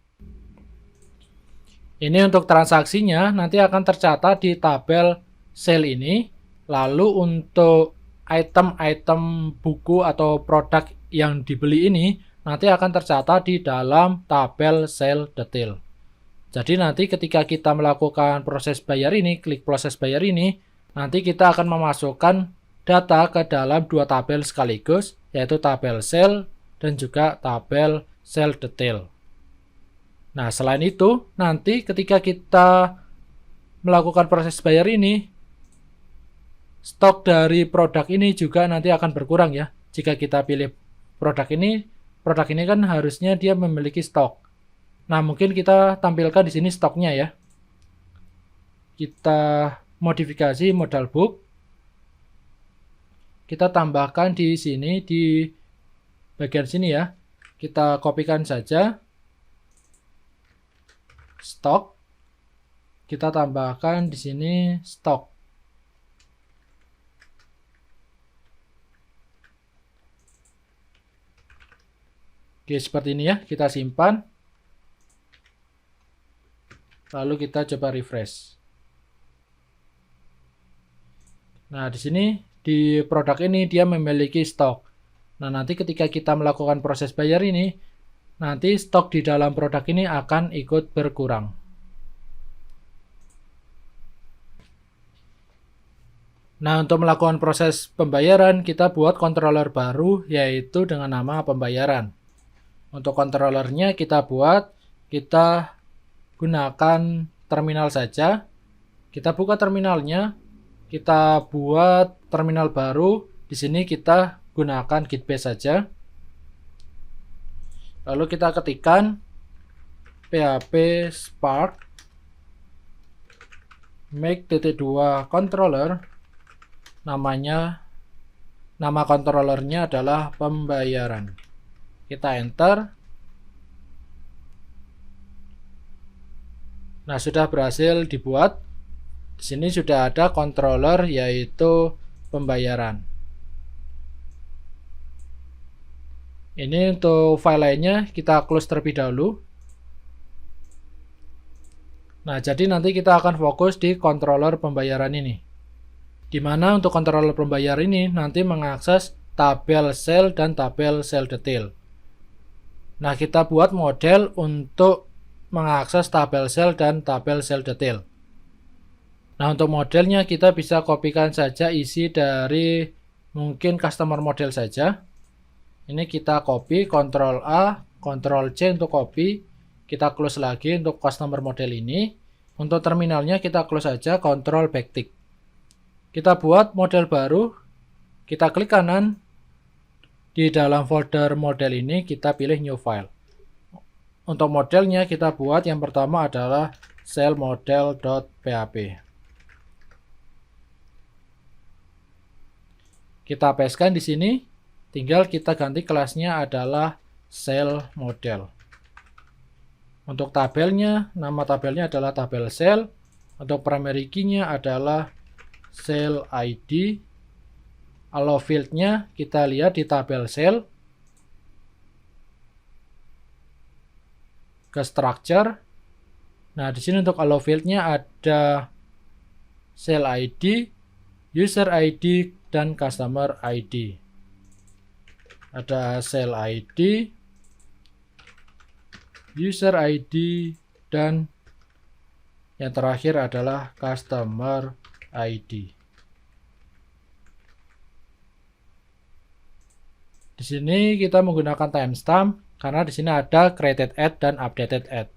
Ini untuk transaksinya nanti akan tercatat di tabel sale ini. Lalu untuk item-item buku atau produk yang dibeli ini nanti akan tercatat di dalam tabel sale detail. Jadi nanti ketika kita melakukan proses bayar ini, klik proses bayar ini, nanti kita akan memasukkan data ke dalam 2 tabel sekaligus, yaitu tabel sale dan juga tabel sale detail. Nah, selain itu, nanti ketika kita melakukan proses bayar ini, stok dari produk ini juga nanti akan berkurang ya. Jika kita pilih produk ini kan harusnya dia memiliki stok. Nah, mungkin kita tampilkan di sini stoknya ya. Kita modifikasi modal book. Kita tambahkan di sini, di bagian sini ya. Kita kopikan saja. Stok. Kita tambahkan di sini stok. Oke, seperti ini ya. Kita simpan. Lalu kita coba refresh. Nah, di sini di produk ini dia memiliki stok. Nah, nanti ketika kita melakukan proses bayar ini, nanti stok di dalam produk ini akan ikut berkurang. Nah, untuk melakukan proses pembayaran, kita buat controller baru, yaitu dengan nama pembayaran. Untuk controllernya kita gunakan terminal saja. Kita buka terminalnya, kita buat terminal baru. Di sini kita gunakan Gitbase saja. Lalu kita ketikkan php spark make.2 controller. Nama controllernya adalah pembayaran. Kita enter. Nah, sudah berhasil dibuat. Di sini sudah ada controller yaitu pembayaran. Ini untuk file lainnya kita close terlebih dahulu. Nah, jadi nanti kita akan fokus di controller pembayaran ini. Di mana untuk controller pembayaran ini nanti mengakses tabel sale dan tabel sale detail. Nah, kita buat model untuk mengakses tabel sale dan tabel sale detail. Nah, untuk modelnya kita bisa kopikan saja isi dari mungkin customer model saja. Ini kita copy, Ctrl A, Ctrl C untuk copy. Kita close lagi untuk customer model ini. Untuk terminalnya kita close aja, Ctrl backtick. Kita buat model baru, kita klik kanan. Di dalam folder model ini kita pilih new file. Untuk modelnya kita buat yang pertama adalah cellmodel.php. Kita pastekan di sini, tinggal kita ganti kelasnya adalah cell model. Untuk tabelnya, nama tabelnya adalah tabel cell. Untuk primary key-nya adalah cell ID. Allow field-nya kita lihat di tabel cell. Ke structure. Nah, di sini untuk allow field-nya ada cell ID, user ID, dan customer ID. Ada cell ID, user ID, dan yang terakhir adalah customer ID. Di sini kita menggunakan timestamp karena di sini ada created at dan updated at.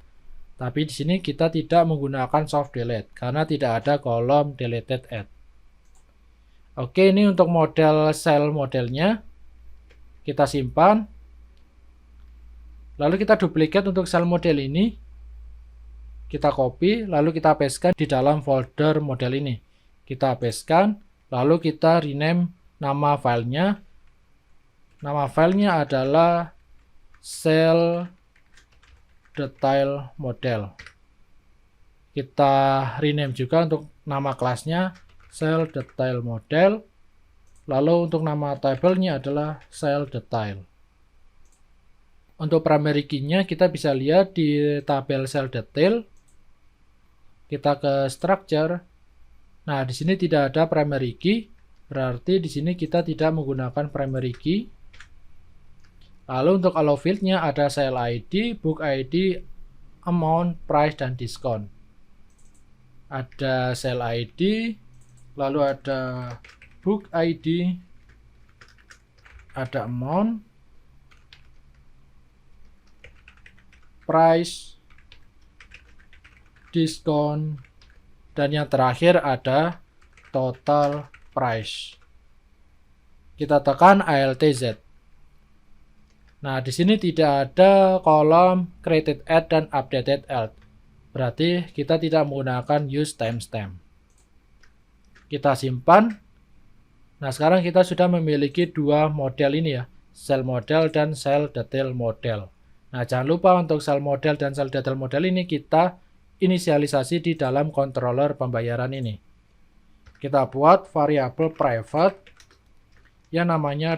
Tapi di sini kita tidak menggunakan soft delete karena tidak ada kolom deleted at. Oke, ini untuk model cell modelnya. Kita simpan. Lalu kita duplicate untuk cell model ini. Kita copy, lalu kita pastekan di dalam folder model ini. Kita pastekan, lalu kita rename nama filenya. Nama filenya adalah cell detail model. Kita rename juga untuk nama kelasnya cell detail model. Lalu untuk nama tabelnya adalah cell detail. Untuk primary key-nya kita bisa lihat di tabel cell detail. Kita ke structure. Nah, di sini tidak ada primary key, berarti di sini kita tidak menggunakan primary key. Lalu untuk allow field-nya ada cell ID, book ID, amount, price, dan diskon. Ada cell ID, lalu ada book ID, ada amount, price, diskon, dan yang terakhir ada total price. Kita tekan ALTZ. Nah, di sini tidak ada kolom created at dan updated at. Berarti kita tidak menggunakan use timestamp. Kita simpan. Nah, sekarang kita sudah memiliki dua model ini ya, cell model dan cell detail model. Nah, jangan lupa untuk cell model dan cell detail model ini kita inisialisasi di dalam controller pembayaran ini. Kita buat variabel private yang namanya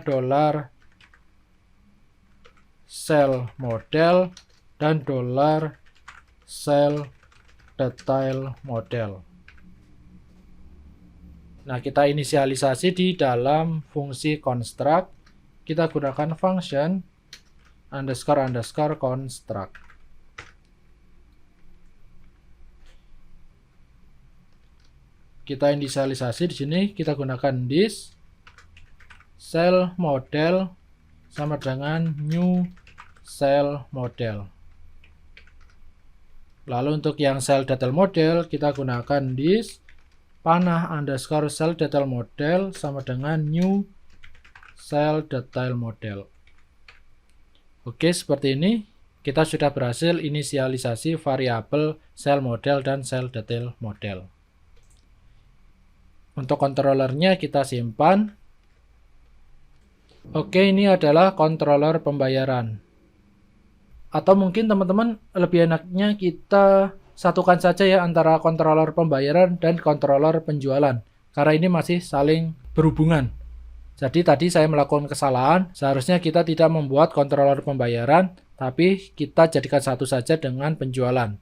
$cell model dan $cell detail model. Nah, kita inisialisasi di dalam fungsi construct. Kita gunakan function __ construct. Kita inisialisasi di sini, kita gunakan this cell model sama dengan new cell model. Lalu untuk yang cell detail model kita gunakan this panah _ cell detail model sama dengan new cell detail model. Oke, seperti ini kita sudah berhasil inisialisasi variabel cell model dan cell detail model. Untuk controllernya kita simpan. Oke, ini adalah controller pembayaran. Atau mungkin teman-teman lebih enaknya kita satukan saja ya antara controller pembayaran dan controller penjualan. Karena ini masih saling berhubungan. Jadi tadi saya melakukan kesalahan, seharusnya kita tidak membuat controller pembayaran, tapi kita jadikan satu saja dengan penjualan.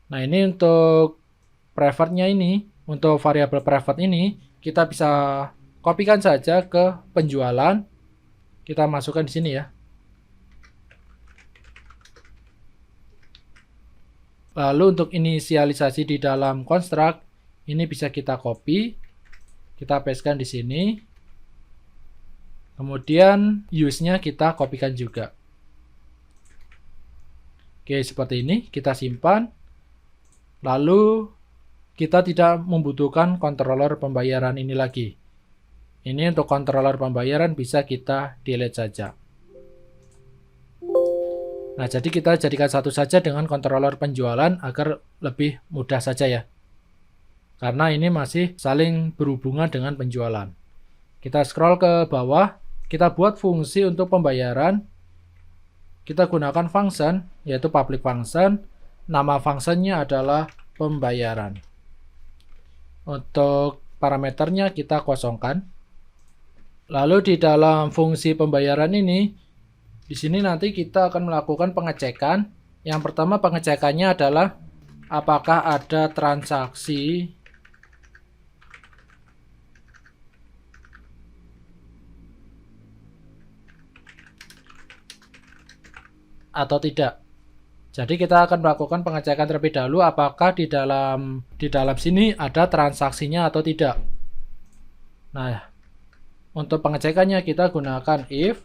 Nah, ini untuk private-nya ini, untuk variabel private ini, kita bisa kopikan saja ke penjualan. Kita masukkan di sini ya. Lalu untuk inisialisasi di dalam construct, ini bisa kita copy. Kita pastekan di sini. Kemudian use-nya kita kopikan juga. Oke, seperti ini kita simpan. Lalu kita tidak membutuhkan controller pembayaran ini lagi. Ini untuk controller pembayaran bisa kita delete saja. Nah, jadi kita jadikan satu saja dengan controller penjualan agar lebih mudah saja ya. Karena ini masih saling berhubungan dengan penjualan. Kita scroll ke bawah, kita buat fungsi untuk pembayaran. Kita gunakan function, yaitu public function. Nama functionnya adalah pembayaran. Untuk parameternya kita kosongkan. Lalu di dalam fungsi pembayaran ini, di sini nanti kita akan melakukan pengecekan. Yang pertama pengecekannya adalah apakah ada transaksi atau tidak. Jadi kita akan melakukan pengecekan terlebih dahulu apakah di dalam sini ada transaksinya atau tidak. Nah, untuk pengecekannya kita gunakan if.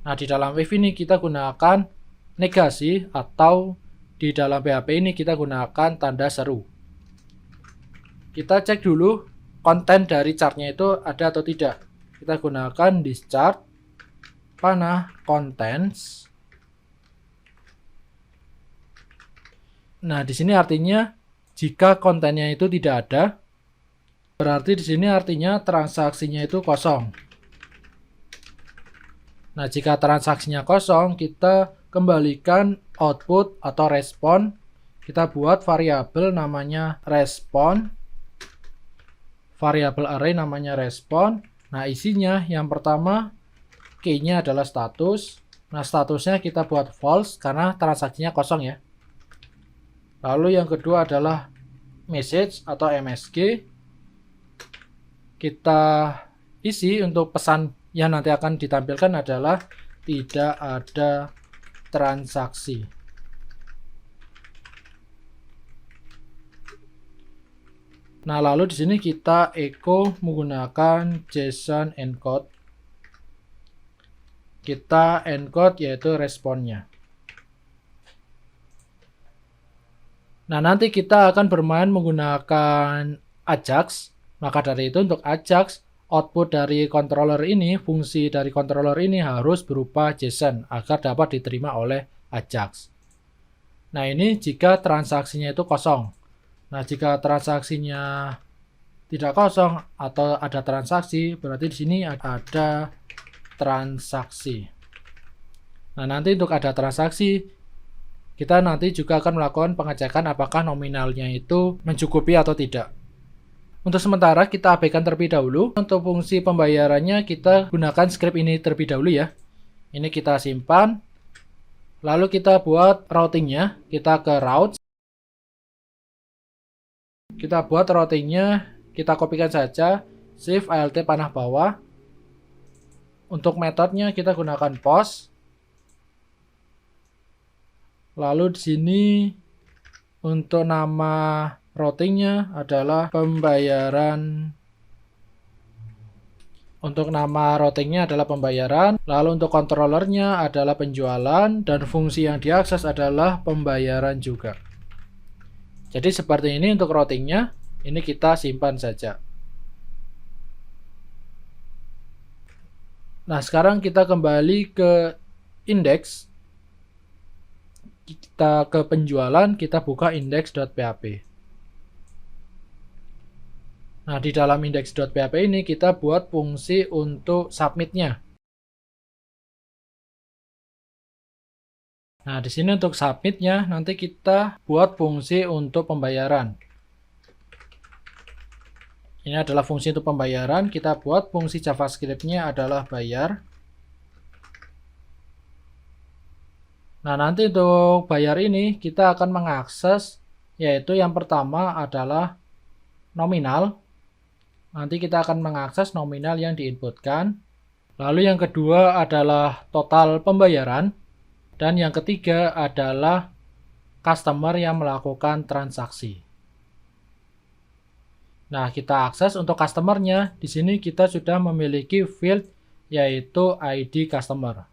Nah, di dalam if ini kita gunakan negasi atau di dalam PHP ini kita gunakan tanda seru. Kita cek dulu konten dari chartnya itu ada atau tidak. Kita gunakan this chart panah contents. Nah, di sini artinya jika kontennya itu tidak ada, berarti di sini artinya transaksinya itu kosong. Nah, jika transaksinya kosong, kita kembalikan output atau respon. Kita buat variabel namanya respon. Variabel array namanya respon. Nah, isinya yang pertama key-nya adalah status. Nah, statusnya kita buat false karena transaksinya kosong ya. Lalu yang kedua adalah message atau MSG. Kita isi untuk pesan yang nanti akan ditampilkan adalah tidak ada transaksi. Nah, lalu di sini kita echo menggunakan JSON encode. Kita encode yaitu responnya. Nah, nanti kita akan bermain menggunakan Ajax. Maka dari itu untuk Ajax, output dari controller ini, fungsi dari controller ini harus berupa JSON agar dapat diterima oleh Ajax. Nah, ini jika transaksinya itu kosong. Nah, jika transaksinya tidak kosong atau ada transaksi, berarti di sini ada transaksi. Nah, nanti untuk ada transaksi, kita nanti juga akan melakukan pengecekan apakah nominalnya itu mencukupi atau tidak. Untuk sementara kita abaikan terlebih dahulu. Untuk fungsi pembayarannya kita gunakan script ini terlebih dahulu ya. Ini kita simpan. Lalu kita buat routingnya. Kita ke routes. Kita buat routingnya. Kita kopikan saja. Shift Alt panah bawah. Untuk metodenya kita gunakan post. Lalu di sini untuk nama routingnya adalah pembayaran. Untuk nama routingnya adalah pembayaran. Lalu untuk controllernya adalah penjualan dan fungsi yang diakses adalah pembayaran juga. Jadi seperti ini untuk routingnya. Ini kita simpan saja. Nah, sekarang kita kembali ke index. Kita ke penjualan, kita buka index.php. Nah, di dalam index.php ini kita buat fungsi untuk submit-nya. Nah, di sini untuk submit-nya nanti kita buat fungsi untuk pembayaran. Ini adalah fungsi untuk pembayaran. Kita buat fungsi JavaScript-nya adalah bayar. Nah, nanti untuk bayar ini kita akan mengakses, yaitu yang pertama adalah nominal. Nanti kita akan mengakses nominal yang diinputkan. Lalu yang kedua adalah total pembayaran. Dan yang ketiga adalah customer yang melakukan transaksi. Nah, kita akses untuk customer-nya. Di sini kita sudah memiliki field yaitu ID customer.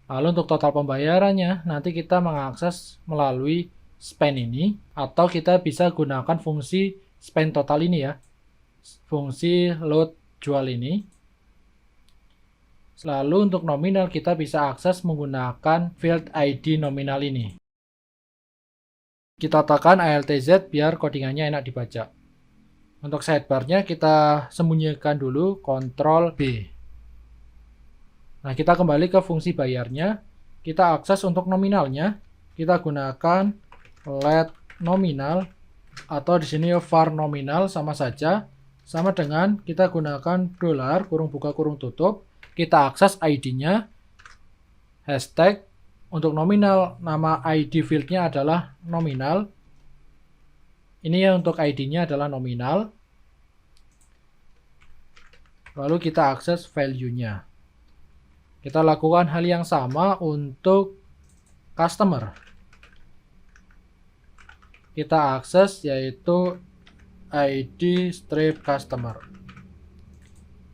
Lalu untuk total pembayarannya, nanti kita mengakses melalui spend ini, atau kita bisa gunakan fungsi spend total ini ya, fungsi load jual ini. Lalu untuk nominal kita bisa akses menggunakan field ID nominal ini. Kita tekan ALTZ biar codingannya enak dibaca. Untuk sidebarnya kita sembunyikan dulu Ctrl B. Nah, kita kembali ke fungsi bayarnya. Kita akses untuk nominalnya. Kita gunakan let nominal atau di sini var nominal sama saja. Sama dengan kita gunakan dolar kurung buka kurung tutup. Kita akses ID-nya. Hashtag untuk nominal, nama ID field-nya adalah nominal. Ini ya untuk ID-nya adalah nominal. Lalu kita akses value-nya. Kita lakukan hal yang sama untuk customer. Kita akses yaitu ID strip customer.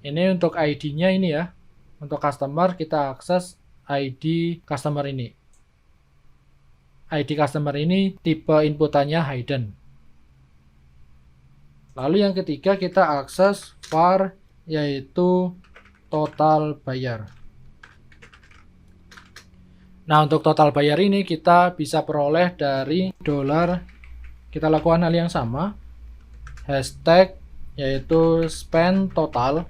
Ini untuk ID-nya ini ya. Untuk customer kita akses ID customer ini. ID customer ini tipe inputannya hidden. Lalu yang ketiga kita akses var yaitu total bayar. Nah, untuk total bayar ini kita bisa peroleh dari dolar. Kita lakukan hal yang sama. Hashtag yaitu spend total.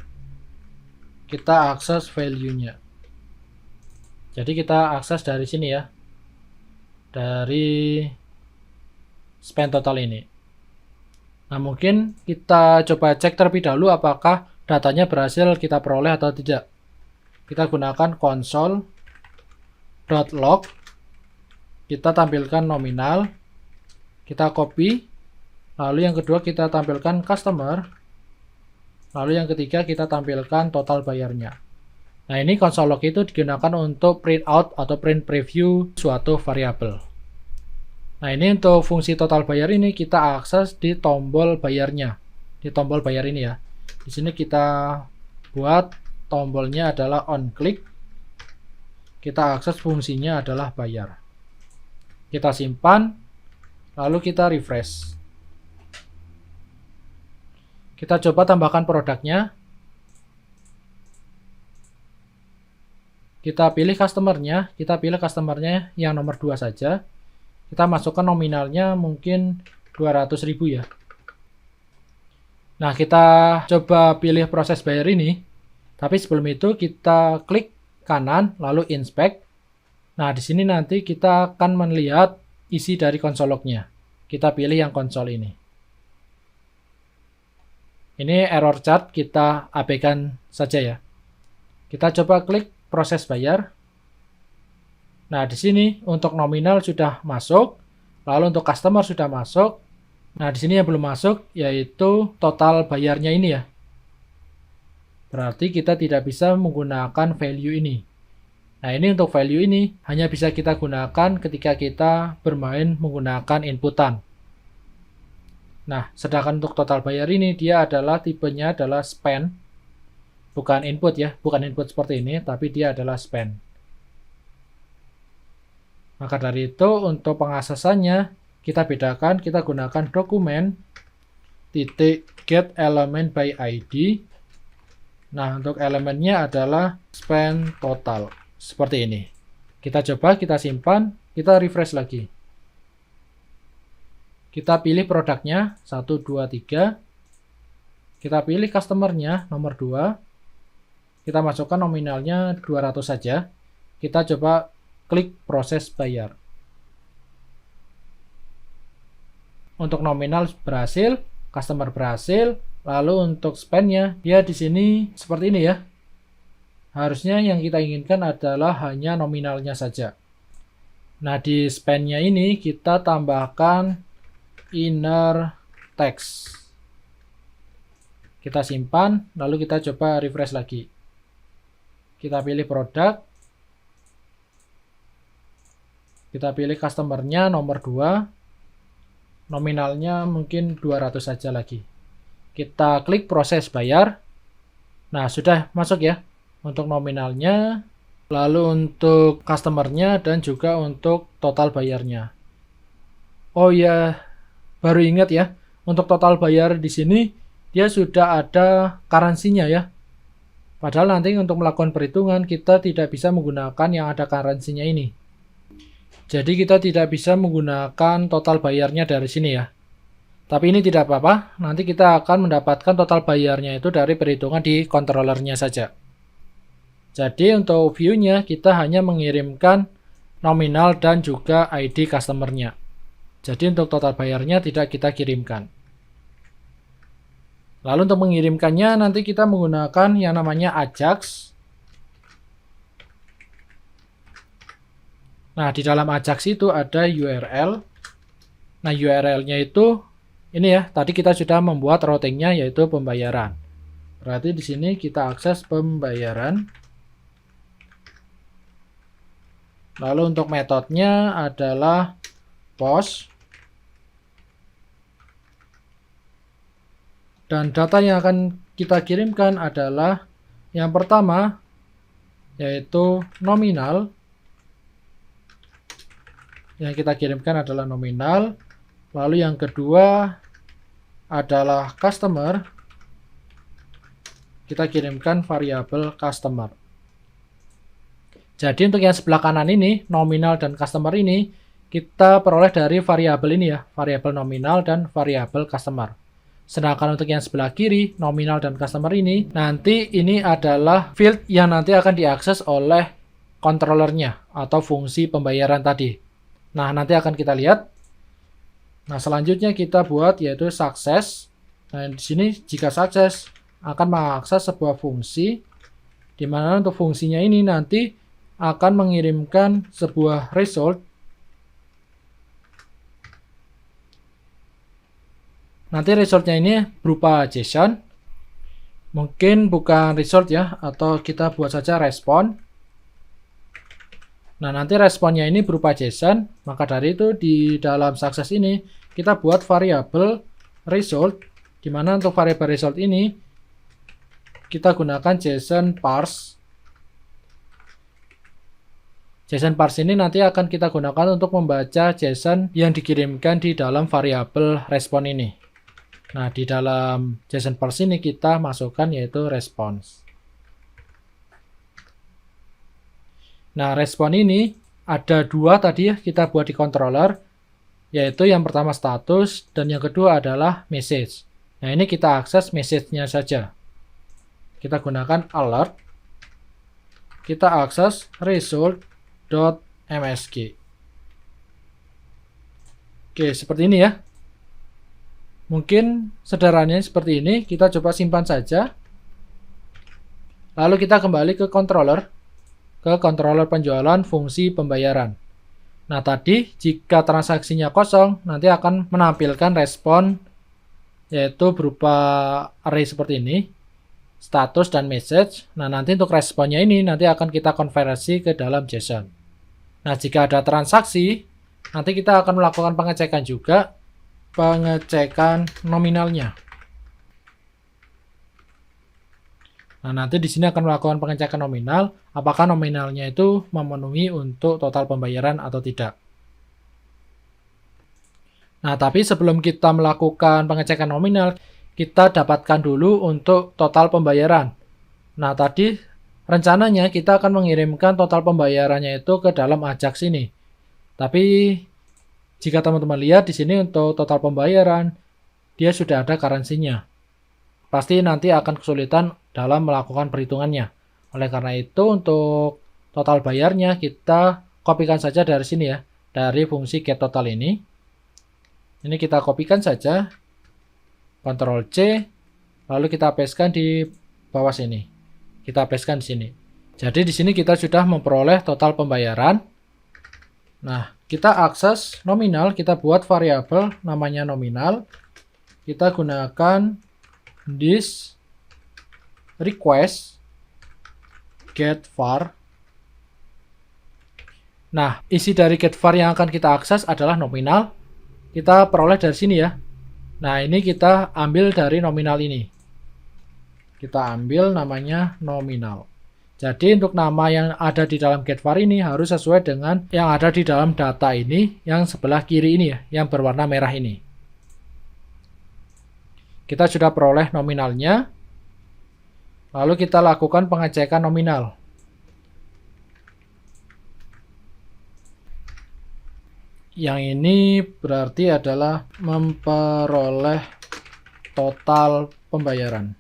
Kita akses value-nya. Jadi kita akses dari sini ya. Dari spend total ini. Nah, mungkin kita coba cek terlebih dahulu apakah datanya berhasil kita peroleh atau tidak. Kita gunakan console.log. Kita tampilkan nominal. Kita copy. Lalu yang kedua kita tampilkan customer. Lalu yang ketiga kita tampilkan total bayarnya. Nah, ini console log itu digunakan untuk print out atau print preview suatu variabel. Nah, ini untuk fungsi total bayar ini kita akses di tombol bayarnya. Di tombol bayar ini ya. Di sini kita buat tombolnya adalah on click. Kita akses fungsinya adalah bayar. Kita simpan, lalu kita refresh. Kita coba tambahkan produknya. Kita pilih customernya yang nomor 2 saja. Kita masukkan nominalnya mungkin 200.000 ya. Nah, kita coba pilih proses bayar ini. Tapi sebelum itu kita klik kanan lalu inspect. Nah, di sini nanti kita akan melihat isi dari console log-nya. Kita pilih yang konsol ini. Ini error chart, kita abaikan saja ya. Kita coba klik proses bayar. Nah, di sini untuk nominal sudah masuk, lalu untuk customer sudah masuk. Nah, di sini yang belum masuk yaitu total bayarnya ini ya. Berarti kita tidak bisa menggunakan value ini. Nah, ini untuk value ini hanya bisa kita gunakan ketika kita bermain menggunakan inputan. Nah, sedangkan untuk total bayar ini dia adalah tipenya adalah spend. Bukan input ya, bukan input seperti ini, tapi dia adalah spend. Maka dari itu untuk pengaksesannya kita bedakan, kita gunakan dokumen .get element by ID. Nah, untuk elemennya adalah spend total. Seperti ini. Kita coba, kita simpan, kita refresh lagi. Kita pilih produknya 1, 2, 3. Kita pilih customernya nomor 2. Kita masukkan nominalnya 200 saja. Kita coba klik proses bayar. Untuk nominal berhasil, customer berhasil, lalu untuk spend-nya dia di sini seperti ini ya. Harusnya yang kita inginkan adalah hanya nominalnya saja. Nah, di spend-nya ini kita tambahkan inner text. Kita simpan, lalu kita coba refresh lagi. Kita pilih produk. Kita pilih customer-nya nomor 2. Nominalnya mungkin 200 saja lagi. Kita klik proses bayar. Nah, sudah masuk ya. Untuk nominalnya lalu untuk customer-nya, dan juga untuk total bayarnya. Oh ya, baru ingat ya, untuk total bayar di sini dia sudah ada currency-nya ya. Padahal nanti untuk melakukan perhitungan kita tidak bisa menggunakan yang ada currency-nya ini. Jadi kita tidak bisa menggunakan total bayarnya dari sini ya. Tapi ini tidak apa-apa, nanti kita akan mendapatkan total bayarnya itu dari perhitungan di controllernya saja. Jadi untuk view-nya kita hanya mengirimkan nominal dan juga ID customer-nya. Jadi untuk total bayarnya tidak kita kirimkan. Lalu untuk mengirimkannya nanti kita menggunakan yang namanya Ajax. Nah, di dalam Ajax itu ada URL. Nah, URL-nya itu ini ya, tadi kita sudah membuat routing-nya yaitu pembayaran. Berarti di sini kita akses pembayaran. Lalu untuk metodenya adalah POS. Dan data yang akan kita kirimkan adalah yang pertama yaitu nominal. Yang kita kirimkan adalah nominal. Lalu yang kedua adalah customer. Kita kirimkan variabel customer. Jadi untuk yang sebelah kanan ini, nominal dan customer ini, kita peroleh dari variabel ini ya, variabel nominal dan variabel customer. Sedangkan untuk yang sebelah kiri, nominal dan customer ini, nanti ini adalah field yang nanti akan diakses oleh controllernya atau fungsi pembayaran tadi. Nah, nanti akan kita lihat. Nah, selanjutnya kita buat yaitu success. Nah, di sini jika success akan mengakses sebuah fungsi, di mana untuk fungsinya ini nanti akan mengirimkan sebuah result. Nanti resultnya ini berupa JSON. Mungkin bukan result ya, atau kita buat saja respon. Nah, nanti responnya ini berupa JSON. Maka dari itu di dalam success ini kita buat variabel result, di mana untuk variabel result ini kita gunakan JSON parse. JSON parse ini nanti akan kita gunakan untuk membaca JSON yang dikirimkan di dalam variabel respon ini. Nah, di dalam JSON parse ini kita masukkan yaitu response. Nah, respon ini ada dua tadi ya kita buat di controller, yaitu yang pertama status dan yang kedua adalah message. Nah, ini kita akses message-nya saja. Kita gunakan alert. Kita akses result.msg. Oke, seperti ini ya. Mungkin sederhananya seperti ini, kita coba simpan saja. Lalu kita kembali ke controller penjualan fungsi pembayaran. Nah, tadi jika transaksinya kosong, nanti akan menampilkan respon yaitu berupa array seperti ini, status dan message. Nah, nanti untuk responnya ini nanti akan kita konversi ke dalam JSON. Nah, jika ada transaksi, nanti kita akan melakukan pengecekan juga, pengecekan nominalnya. Nah, nanti di sini akan melakukan pengecekan nominal, apakah nominalnya itu memenuhi untuk total pembayaran atau tidak. Nah, tapi sebelum kita melakukan pengecekan nominal, kita dapatkan dulu untuk total pembayaran. Nah, tadi rencananya kita akan mengirimkan total pembayarannya itu ke dalam Ajax ini. Tapi jika teman-teman lihat di sini untuk total pembayaran, dia sudah ada currency-nya. Pasti nanti akan kesulitan dalam melakukan perhitungannya. Oleh karena itu untuk total bayarnya kita kopikan saja dari sini ya, dari fungsi getTotal ini. Ini kita kopikan saja, Ctrl C, lalu kita pastekan di bawah sini. Kita pastekan di sini. Jadi di sini kita sudah memperoleh total pembayaran. Nah, kita akses nominal, kita buat variabel namanya nominal. Kita gunakan this request get var. Nah, isi dari get var yang akan kita akses adalah nominal. Kita peroleh dari sini ya. Nah, ini kita ambil dari nominal ini. Kita ambil namanya nominal. Jadi untuk nama yang ada di dalam getVar ini harus sesuai dengan yang ada di dalam data ini, yang sebelah kiri ini ya, yang berwarna merah ini. Kita sudah peroleh nominalnya, lalu kita lakukan pengecekan nominal. Yang ini berarti adalah memperoleh total pembayaran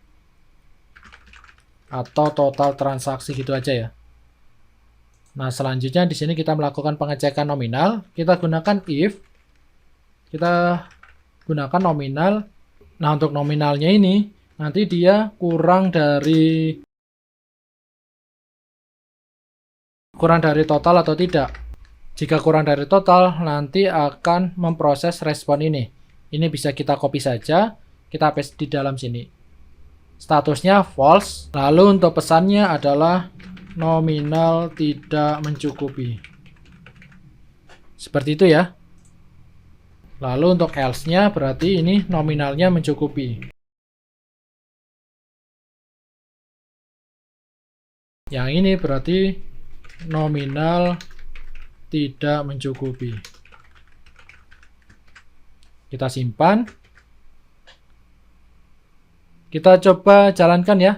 atau total transaksi gitu aja ya. Nah, selanjutnya di sini kita melakukan pengecekan nominal. Kita gunakan if. Kita gunakan nominal. Nah, untuk nominalnya ini nanti dia kurang dari total atau tidak. Jika kurang dari total, nanti akan memproses respon ini. Ini bisa kita copy saja, kita paste di dalam sini. Statusnya false, lalu untuk pesannya adalah nominal tidak mencukupi. Seperti itu ya. Lalu untuk else-nya berarti ini nominalnya mencukupi. Yang ini berarti nominal tidak mencukupi. Kita simpan. Kita coba jalankan ya.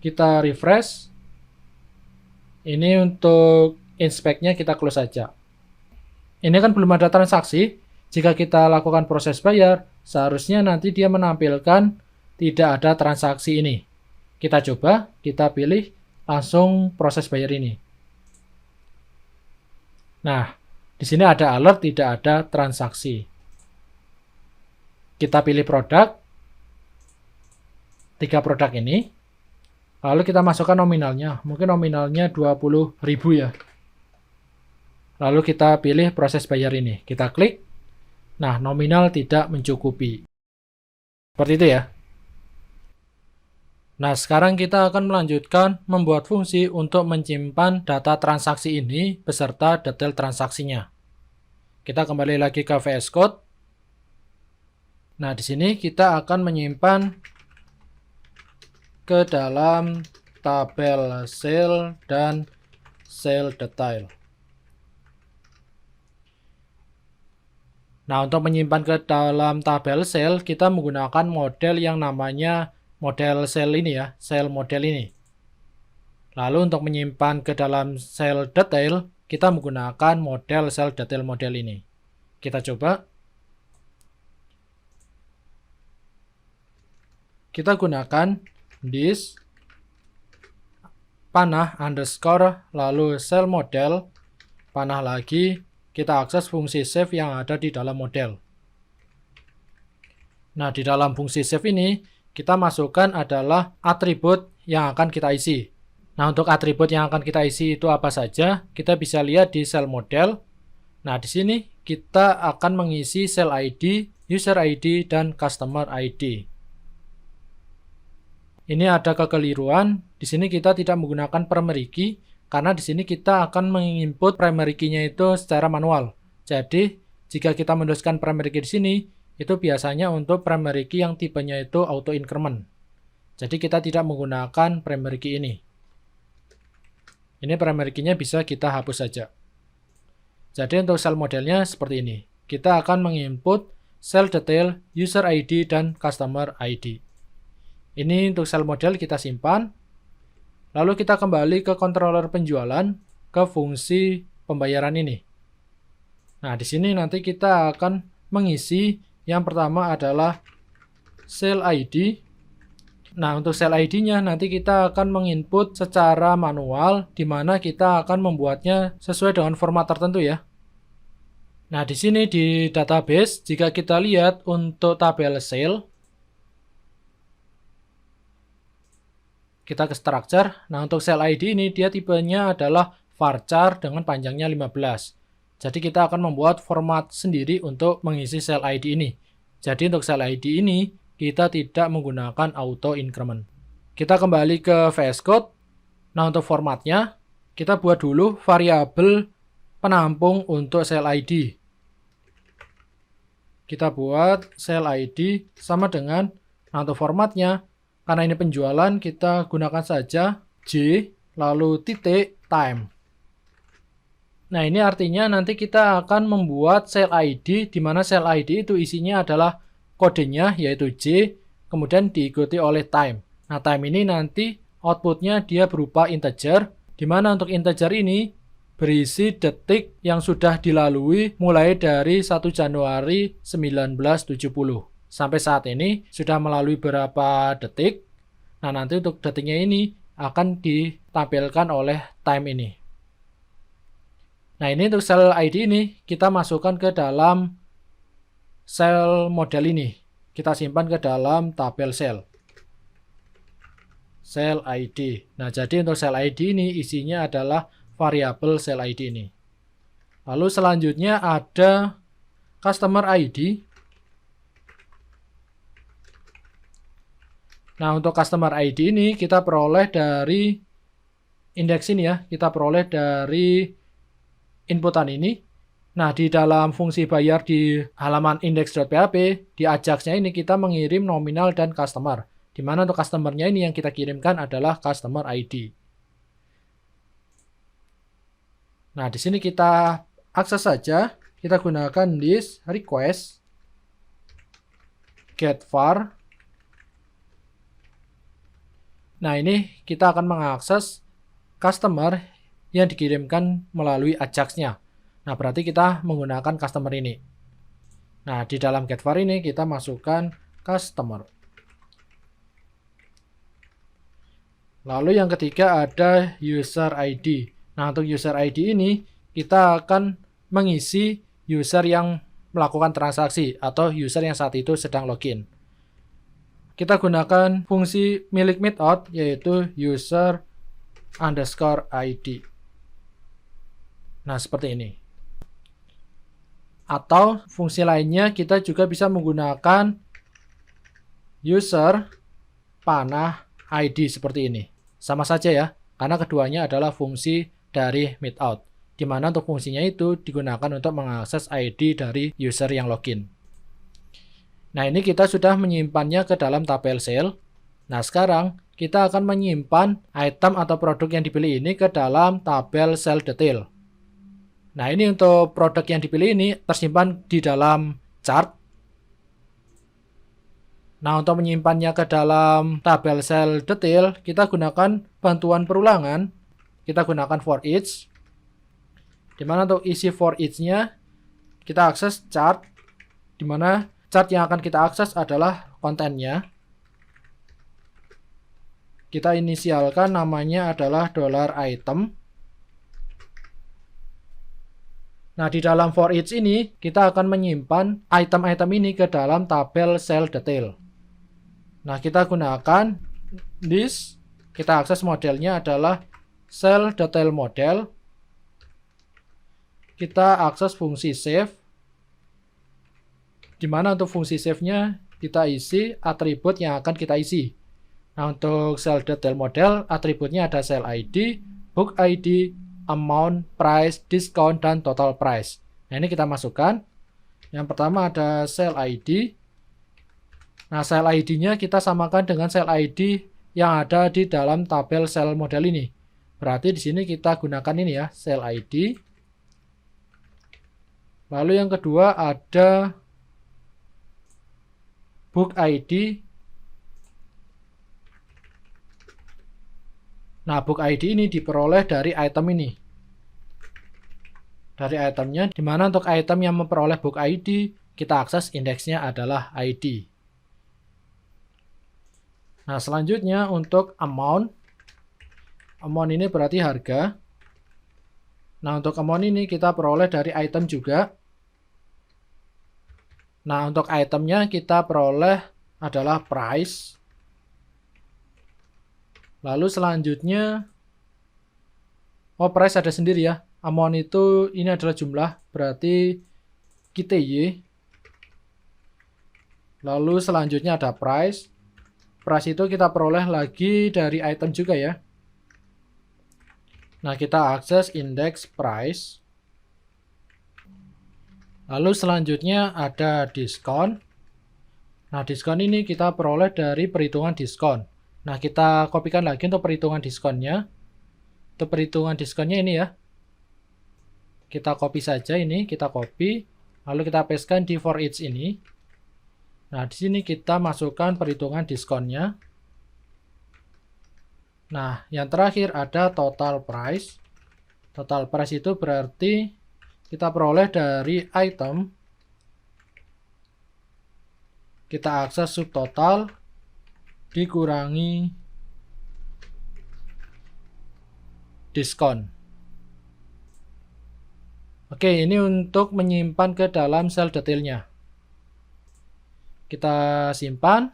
Kita refresh. Ini untuk inspect-nya kita close saja. Ini kan belum ada transaksi. Jika kita lakukan proses bayar, seharusnya nanti dia menampilkan tidak ada transaksi ini. Kita coba, kita pilih langsung proses bayar ini. Nah, di sini ada alert tidak ada transaksi. Kita pilih produk, 3 produk ini, lalu kita masukkan nominalnya. Mungkin nominalnya 20.000 ya. Lalu kita pilih proses bayar ini. Kita klik. Nah, nominal tidak mencukupi. Seperti itu ya. Nah, sekarang kita akan melanjutkan membuat fungsi untuk menyimpan data transaksi ini beserta detail transaksinya. Kita kembali lagi ke VS Code. Nah, di sini kita akan menyimpan ke dalam tabel sale dan sale detail. Nah, untuk menyimpan ke dalam tabel sale, kita menggunakan model yang namanya model sale ini ya, sale model ini. Lalu untuk menyimpan ke dalam sale detail, kita menggunakan model sale detail model ini. Kita coba. Kita gunakan this panah underscore lalu sale model panah lagi. Kita akses fungsi save yang ada di dalam model. Nah, di dalam fungsi save ini, kita masukkan adalah atribut yang akan kita isi. Nah, untuk atribut yang akan kita isi itu apa saja, kita bisa lihat di sel model. Nah, di sini kita akan mengisi sel ID, user ID, dan customer ID. Ini ada kekeliruan. Di sini kita tidak menggunakan primary key, karena di sini kita akan menginput primary key-nya itu secara manual. Jadi, jika kita menuliskan primary key di sini, itu biasanya untuk primary key yang tipenya itu auto increment. Jadi, kita tidak menggunakan primary key ini. Ini primary key-nya bisa kita hapus saja. Jadi, untuk sel modelnya seperti ini. Kita akan menginput sel detail, user ID, dan customer ID. Ini untuk sel model kita simpan. Lalu kita kembali ke controller penjualan, ke fungsi pembayaran ini. Nah, di sini nanti kita akan mengisi yang pertama adalah sale ID. Nah, untuk sale ID-nya nanti kita akan menginput secara manual, di mana kita akan membuatnya sesuai dengan format tertentu ya. Nah, di sini di database, jika kita lihat untuk tabel sale, kita ke structure. Nah, untuk sale ID ini dia tipenya adalah varchar dengan panjangnya 15. Jadi kita akan membuat format sendiri untuk mengisi sale ID ini. Jadi untuk sale ID ini kita tidak menggunakan auto increment. Kita kembali ke VS Code. Nah, untuk formatnya kita buat dulu variabel penampung untuk sale ID. Kita buat sale ID sama dengan, nah untuk formatnya karena ini penjualan, kita gunakan saja J. lalu titik time. Nah, ini artinya nanti kita akan membuat sel ID, di mana sel ID itu isinya adalah kodenya, yaitu J, kemudian diikuti oleh time. Nah, time ini nanti outputnya dia berupa integer, di mana untuk integer ini berisi detik yang sudah dilalui mulai dari 1 Januari 1970. Sampai saat ini sudah melalui berapa detik. Nah, nanti untuk detiknya ini akan ditampilkan oleh time ini. Nah, ini untuk sel ID ini kita masukkan ke dalam sel model ini. Kita simpan ke dalam tabel sel. Sel ID. Nah, jadi untuk sel ID ini isinya adalah variabel sel ID ini. Lalu selanjutnya ada customer ID. Nah, untuk customer ID ini kita peroleh dari indeks ini ya. Kita peroleh dari inputan ini. Nah, di dalam fungsi bayar di halaman index.php, di ajaxnya ini kita mengirim nominal dan customer. Di mana untuk customer-nya ini yang kita kirimkan adalah customer ID. Nah, di sini kita akses saja. Kita gunakan list request get var. Nah, ini kita akan mengakses customer yang dikirimkan melalui ajax-nya. Nah, berarti kita menggunakan customer ini. Nah, di dalam get var ini kita masukkan customer. Lalu yang ketiga ada user ID. Nah, untuk user ID ini kita akan mengisi user yang melakukan transaksi atau user yang saat itu sedang login. Kita gunakan fungsi milik method yaitu user underscore ID. Nah, seperti ini. Atau fungsi lainnya kita juga bisa menggunakan user panah ID seperti ini. Sama saja ya, karena keduanya adalah fungsi dari method, di mana untuk fungsinya itu digunakan untuk mengakses ID dari user yang login. Nah, ini kita sudah menyimpannya ke dalam tabel sel. Nah, sekarang kita akan menyimpan item atau produk yang dipilih ini ke dalam tabel sel detail. Nah, ini untuk produk yang dipilih ini tersimpan di dalam chart. Nah, untuk menyimpannya ke dalam tabel sel detail, kita gunakan bantuan perulangan. Kita gunakan for each. Di mana untuk isi for each-nya kita akses chart, di mana chart yang akan kita akses adalah kontennya. Kita inisialkan namanya adalah $item. Nah, di dalam for each ini kita akan menyimpan item-item ini ke dalam tabel sel detail. Nah, kita gunakan list, kita akses modelnya adalah sel detail model. Kita akses fungsi save, di mana untuk fungsi save-nya kita isi atribut yang akan kita isi. Nah, untuk sel detail model, atributnya ada sel ID, book ID, amount, price, discount, dan total price. Nah, ini kita masukkan. Yang pertama ada sel ID. Nah, sel ID-nya kita samakan dengan sel ID yang ada di dalam tabel sel model ini. Berarti di sini kita gunakan ini ya, sel ID. Lalu yang kedua ada book ID. Nah, book ID ini diperoleh dari item ini. Dari itemnya, di mana untuk item yang memperoleh book ID, kita akses indeksnya adalah ID. Nah, selanjutnya untuk amount. Amount ini berarti harga. Nah, untuk amount ini kita peroleh dari item juga. Nah, untuk itemnya kita peroleh adalah price. Lalu selanjutnya, price ada sendiri ya. Amount itu ini adalah jumlah, berarti GTY. Lalu selanjutnya ada price. Price itu kita peroleh lagi dari item juga ya. Nah, kita akses index price. Lalu selanjutnya ada diskon. Nah, diskon ini kita peroleh dari perhitungan diskon. Nah, kita kopikan lagi untuk perhitungan diskonnya. Untuk perhitungan diskonnya ini ya. Kita copy saja ini, kita copy, lalu kita pastekan di for each ini. Nah, di sini kita masukkan perhitungan diskonnya. Nah, yang terakhir ada total price. Total price itu berarti kita peroleh dari item. Kita akses subtotal dikurangi diskon. Oke, ini untuk menyimpan ke dalam sel detailnya. Kita simpan.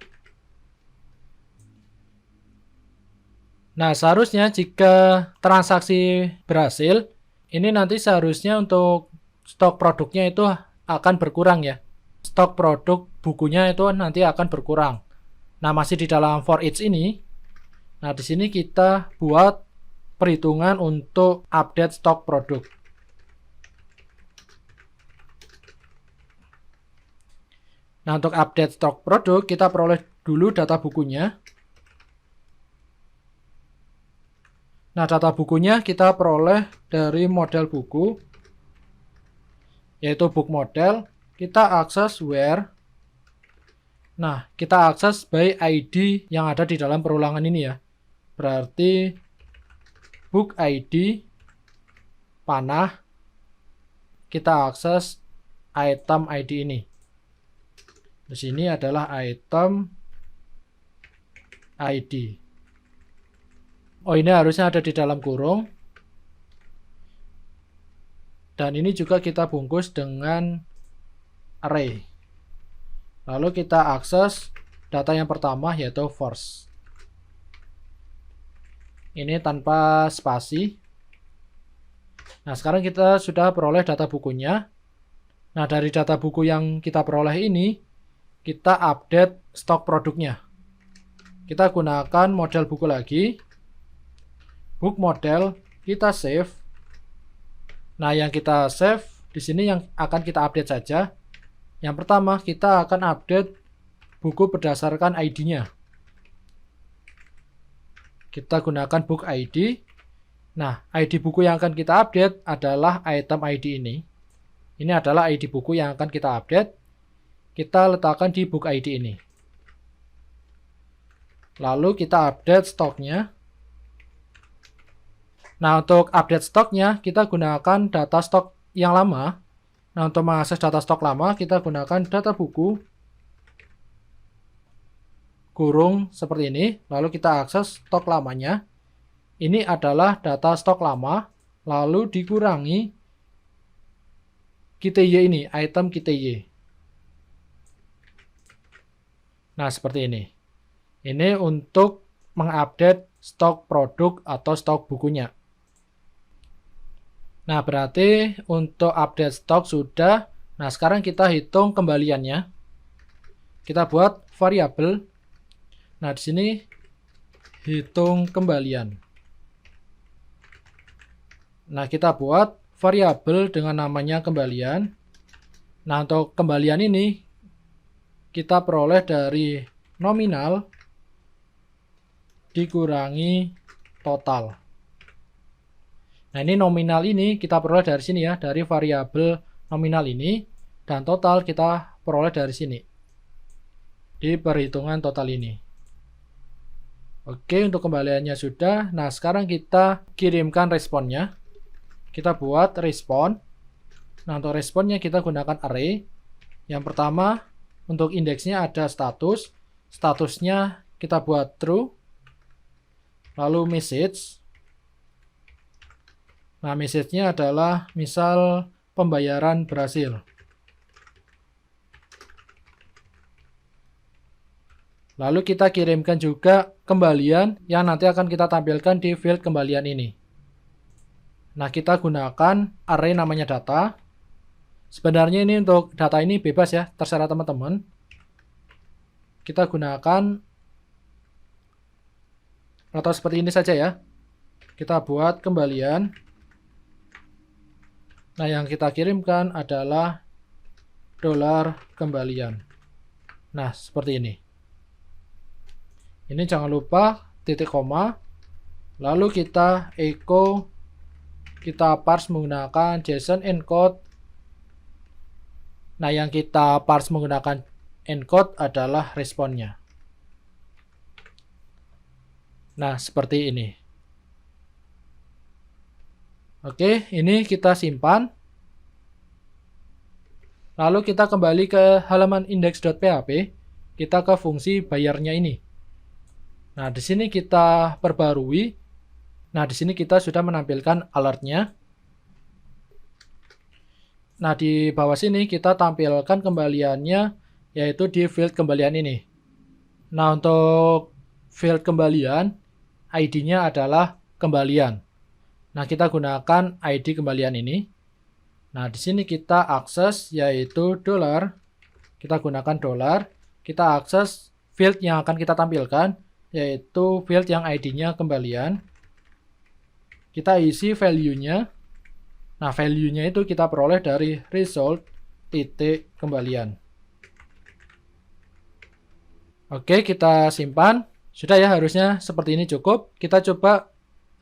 Nah, seharusnya jika transaksi berhasil, ini nanti seharusnya untuk stok produknya itu akan berkurang ya. Stok produk bukunya itu nanti akan berkurang. Nah, masih di dalam for each ini. Nah, di sini kita buat perhitungan untuk update stok produk. Nah, untuk update stok produk, kita peroleh dulu data bukunya. Nah, data bukunya kita peroleh dari model buku, yaitu book model. Kita akses where. Nah, kita akses by ID yang ada di dalam perulangan ini ya. Berarti book ID, panah, kita akses item ID ini. Di sini adalah item ID. Oh, ini harusnya ada di dalam kurung. Dan ini juga kita bungkus dengan array. Lalu kita akses data yang pertama yaitu first. Ini tanpa spasi. Nah, sekarang kita sudah peroleh data bukunya. Nah, dari data buku yang kita peroleh ini, kita update stok produknya. Kita gunakan model buku lagi. Book model, kita save. Nah, yang kita save di sini yang akan kita update saja. Yang pertama, kita akan update buku berdasarkan ID-nya. Kita gunakan book ID. Nah, ID buku yang akan kita update adalah item ID ini. Ini adalah ID buku yang akan kita update. Kita letakkan di book ID ini. Lalu kita update stoknya. Nah, untuk update stoknya, kita gunakan data stok yang lama. Nah, untuk mengakses data stok lama, kita gunakan data buku. Kurung seperti ini. Lalu kita akses stok lamanya. Ini adalah data stok lama. Lalu dikurangi KTY ini, item KTY. Nah, seperti ini. Ini untuk mengupdate stok produk atau stok bukunya. Nah, berarti untuk update stok sudah. Nah, sekarang kita hitung kembaliannya. Kita buat variabel. Nah, di sini hitung kembalian. Nah, kita buat variabel dengan namanya kembalian. Nah, untuk kembalian ini kita peroleh dari nominal dikurangi total. Nah, ini nominal ini kita peroleh dari sini ya, dari variabel nominal ini, dan total kita peroleh dari sini, di perhitungan total ini. Oke, untuk kembaliannya sudah. Nah, sekarang kita kirimkan responnya. Kita buat respon. Nah, untuk responnya kita gunakan array. Yang pertama, untuk indeksnya ada status. Statusnya kita buat true. Lalu message. Nah, message-nya adalah misal pembayaran berhasil. Lalu kita kirimkan juga kembalian yang nanti akan kita tampilkan di field kembalian ini. Nah, kita gunakan array namanya data. Sebenarnya ini untuk data ini bebas ya, terserah teman-teman. Kita gunakan atau seperti ini saja ya. Kita buat kembalian. Nah, yang kita kirimkan adalah $kembalian. Nah, seperti ini. Ini jangan lupa titik koma. Lalu kita echo, kita parse menggunakan JSON encode. Nah, yang kita parse menggunakan encode adalah responnya. Nah, seperti ini. Oke, ini kita simpan. Lalu kita kembali ke halaman index.php. Kita ke fungsi bayarnya ini. Nah, di sini kita perbarui. Nah, di sini kita sudah menampilkan alertnya. Nah, di bawah sini kita tampilkan kembaliannya, yaitu di field kembalian ini. Nah, untuk field kembalian, ID-nya adalah kembalian. Nah, kita gunakan ID kembalian ini. Nah, di sini kita akses yaitu $. Kita gunakan $. Kita akses field yang akan kita tampilkan, yaitu field yang ID-nya kembalian. Kita isi value-nya. Nah, value-nya itu kita peroleh dari result titik kembalian. Oke, kita simpan. Sudah ya, harusnya seperti ini cukup. Kita coba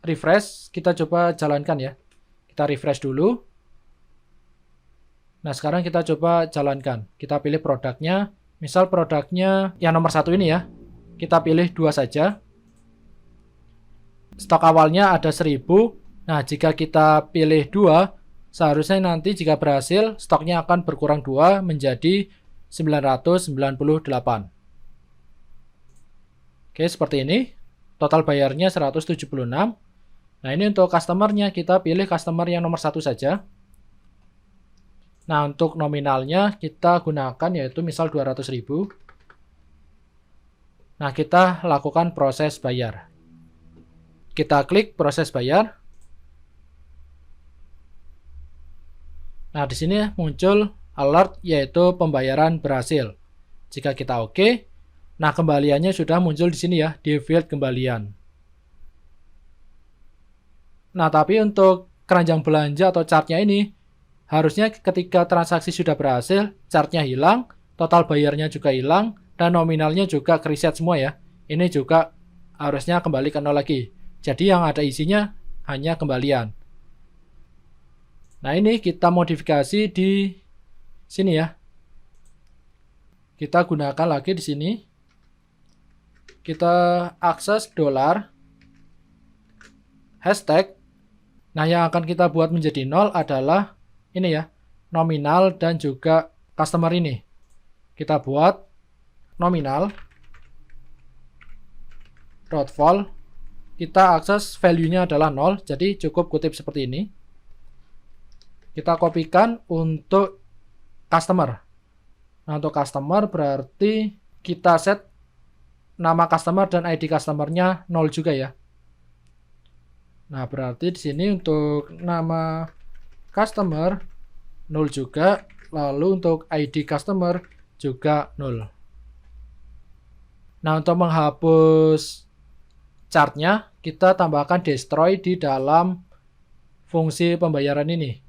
refresh, kita coba jalankan ya. Kita refresh dulu. Nah, sekarang kita coba jalankan. Kita pilih produknya. Misal produknya yang nomor 1 ini ya. Kita pilih 2 saja. Stok awalnya ada 1000. Nah, jika kita pilih 2, seharusnya nanti jika berhasil, stoknya akan berkurang 2 menjadi 998. Oke, seperti ini. Total bayarnya 176. Nah, ini untuk customer-nya. Kita pilih customer yang nomor 1 saja. Nah, untuk nominalnya kita gunakan yaitu misal 200.000. Nah, kita lakukan proses bayar. Kita klik proses bayar. Nah, di sini muncul alert yaitu pembayaran berhasil. Jika kita oke, nah kembaliannya sudah muncul di sini ya, di field kembalian. Nah, tapi untuk keranjang belanja atau chartnya ini, harusnya ketika transaksi sudah berhasil, chartnya hilang, total bayarnya juga hilang, dan nominalnya juga kereset semua ya. Ini juga harusnya kembali ke 0 lagi. Jadi yang ada isinya hanya kembalian. Nah, ini kita modifikasi di sini ya. Kita gunakan lagi di sini. Kita akses $, hashtag. Nah, yang akan kita buat menjadi 0 adalah ini ya, nominal dan juga customer ini. Kita buat nominal .vol. Kita akses value-nya adalah 0, jadi cukup kutip seperti ini. Kita kopikan untuk customer. Nah, untuk customer berarti kita set nama customer dan ID customer-nya 0 juga ya. Nah, berarti di sini untuk nama customer 0 juga, lalu untuk ID customer juga 0. Nah, untuk menghapus chartnya, kita tambahkan destroy di dalam fungsi pembayaran ini.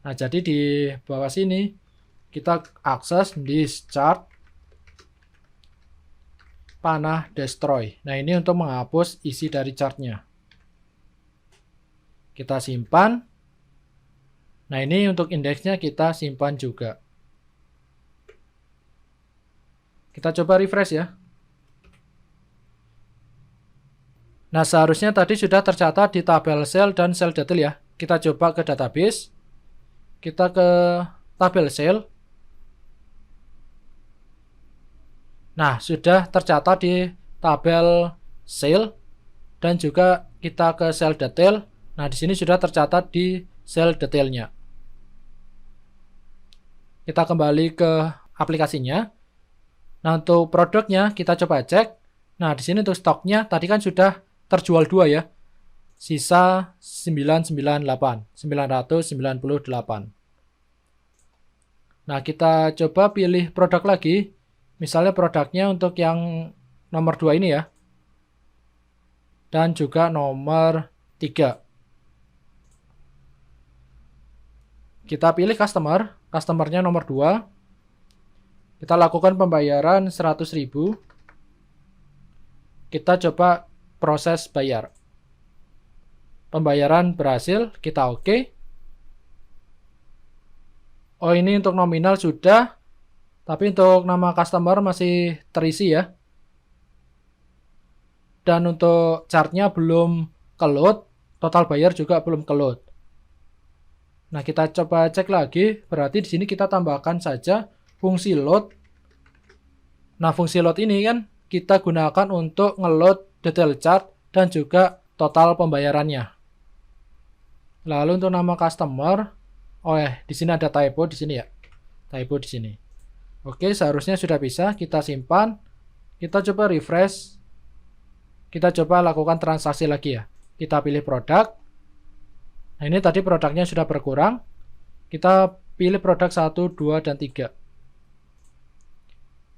Nah, jadi di bawah sini kita akses this chart panah destroy. Nah, ini untuk menghapus isi dari chartnya. Kita simpan. Nah, ini untuk indeksnya kita simpan juga. Kita coba refresh ya. Nah, seharusnya tadi sudah tercatat di tabel sel dan sel detail ya. Kita coba ke database. Kita ke tabel sel. Nah, sudah tercatat di tabel sel dan juga kita ke sel detail. Nah, di sini sudah tercatat di sel detailnya. Kita kembali ke aplikasinya. Nah, untuk produknya kita coba cek. Nah, di sini untuk stoknya tadi kan sudah terjual 2 ya. Sisa 998. Nah, kita coba pilih produk lagi. Misalnya produknya untuk yang nomor 2 ini ya. Dan juga nomor 3. Kita pilih customer. Customernya nomor 2. Kita lakukan pembayaran 100.000. Kita coba proses bayar. Pembayaran berhasil, kita oke. Oh, ini untuk nominal sudah, tapi untuk nama customer masih terisi ya. Dan untuk chartnya belum ke-load, total bayar juga belum ke-load. Nah, kita coba cek lagi, berarti di sini kita tambahkan saja fungsi load. Nah, fungsi load ini kan kita gunakan untuk nge-load detail chart dan juga total pembayarannya. Lalu untuk nama customer, di sini ada typo di sini ya. Typo di sini. Oke, seharusnya sudah bisa, kita simpan. Kita coba refresh. Kita coba lakukan transaksi lagi ya. Kita pilih produk. Nah, ini tadi produknya sudah berkurang. Kita pilih produk 1, 2, dan 3.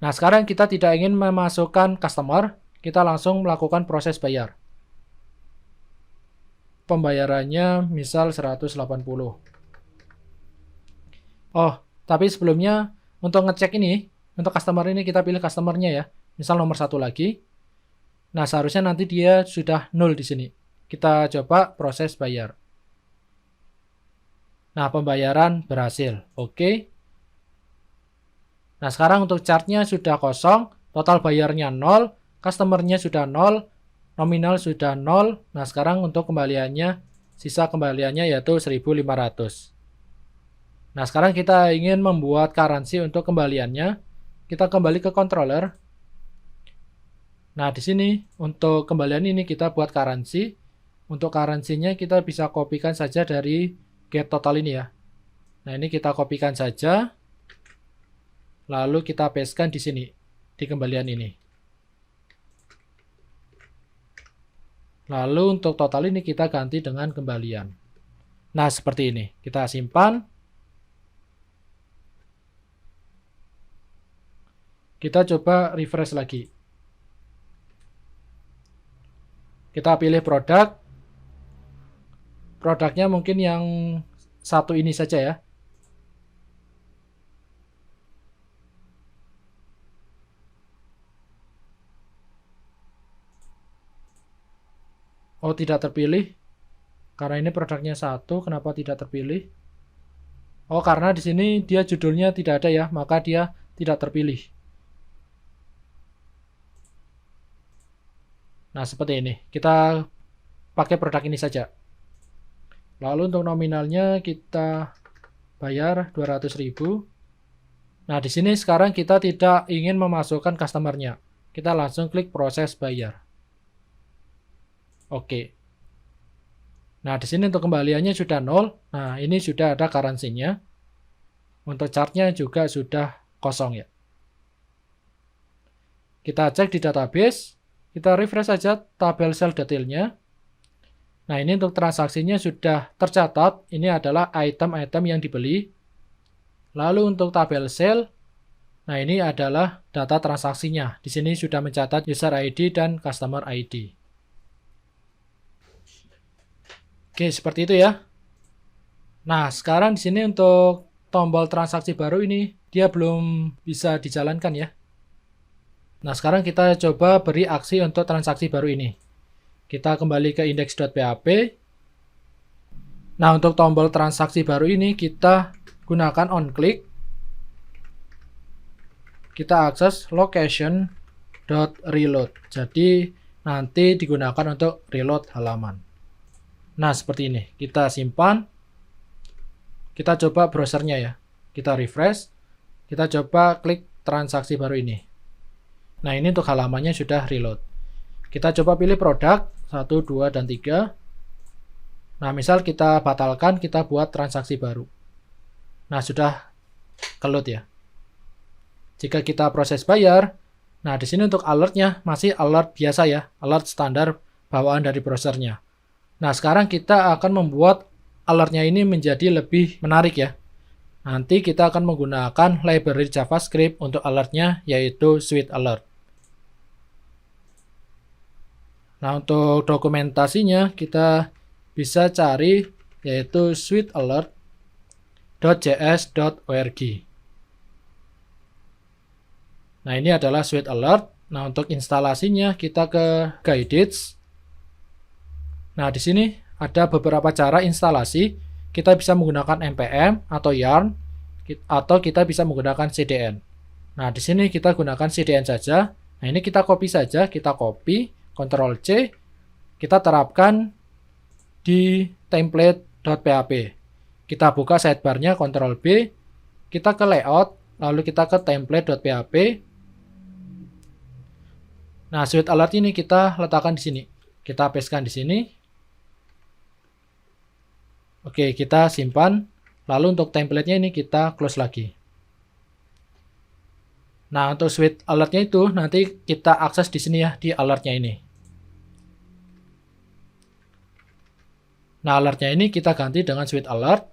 Nah, sekarang kita tidak ingin memasukkan customer. Kita langsung melakukan proses bayar. Pembayarannya misal 180. Oh, tapi sebelumnya untuk ngecek ini, untuk customer ini kita pilih customernya ya. Misal nomor 1 lagi. Nah, seharusnya nanti dia sudah 0 di sini. Kita coba proses bayar. Nah, pembayaran berhasil. Oke. Nah, sekarang untuk chartnya sudah kosong, total bayarnya 0, customernya sudah 0, nominal sudah 0. Nah, sekarang untuk kembaliannya, sisa kembaliannya yaitu 1.500. Nah, sekarang kita ingin membuat currency untuk kembaliannya. Kita kembali ke controller. Nah, di sini untuk kembalian ini kita buat currency. Untuk currency-nya kita bisa kopikan saja dari get total ini ya. Nah, ini kita kopikan saja. Lalu kita pastekan di sini, di kembalian ini. Lalu untuk total ini kita ganti dengan kembalian. Nah, seperti ini. Kita simpan. Kita coba refresh lagi. Kita pilih produk. Produknya mungkin yang satu ini saja ya. Oh, tidak terpilih. Karena ini produknya satu, kenapa tidak terpilih? Oh, karena di sini dia judulnya tidak ada ya, maka dia tidak terpilih. Nah, seperti ini. Kita pakai produk ini saja. Lalu untuk nominalnya kita bayar 200.000. Nah, di sini sekarang kita tidak ingin memasukkan customer-nya. Kita langsung klik proses bayar. Oke. Nah, di sini untuk kembaliannya sudah 0. Nah, ini sudah ada currency-nya. Untuk chart-nya juga sudah kosong ya. Kita cek di database. Kita refresh saja tabel sel detailnya. Nah, ini untuk transaksinya sudah tercatat. Ini adalah item-item yang dibeli. Lalu untuk tabel sel, nah ini adalah data transaksinya. Di sini sudah mencatat user ID dan customer ID. Oke, seperti itu ya. Nah, sekarang di sini untuk tombol transaksi baru ini, dia belum bisa dijalankan ya. Nah, sekarang kita coba beri aksi untuk transaksi baru ini. Kita kembali ke index.php. Nah, untuk tombol transaksi baru ini kita gunakan onClick. Kita akses location.reload. Jadi, nanti digunakan untuk reload halaman. Nah, seperti ini. Kita simpan. Kita coba browsernya ya. Kita refresh. Kita coba klik transaksi baru ini. Nah, ini untuk halamannya sudah reload. Kita coba pilih produk 1, 2, dan 3. Nah, misal kita batalkan, kita buat transaksi baru. Nah, sudah keload ya. Jika kita proses bayar, nah di sini untuk alertnya masih alert biasa ya, alert standar bawaan dari browsernya. Nah, sekarang kita akan membuat alertnya ini menjadi lebih menarik ya. Nanti kita akan menggunakan library JavaScript untuk alertnya, yaitu Sweet Alert. Nah, untuk dokumentasinya kita bisa cari yaitu sweetalert.js.org. Nah, ini adalah Sweet Alert. Nah, untuk instalasinya kita ke Guides. Nah, di sini ada beberapa cara instalasi. Kita bisa menggunakan npm atau yarn, atau kita bisa menggunakan cdn. Nah, di sini kita gunakan cdn saja. Nah, ini kita copy saja, kita copy, Ctrl C, kita terapkan di template.php. Kita buka sidebarnya, Ctrl B, kita ke layout, lalu kita ke template.php. Nah, switch alert ini kita letakkan di sini. Kita pastekan di sini. Oke, kita simpan. Lalu untuk template-nya ini kita close lagi. Nah, untuk switch alert-nya itu nanti kita akses di sini ya, di alert-nya ini. Nah, alert-nya ini kita ganti dengan switch alert.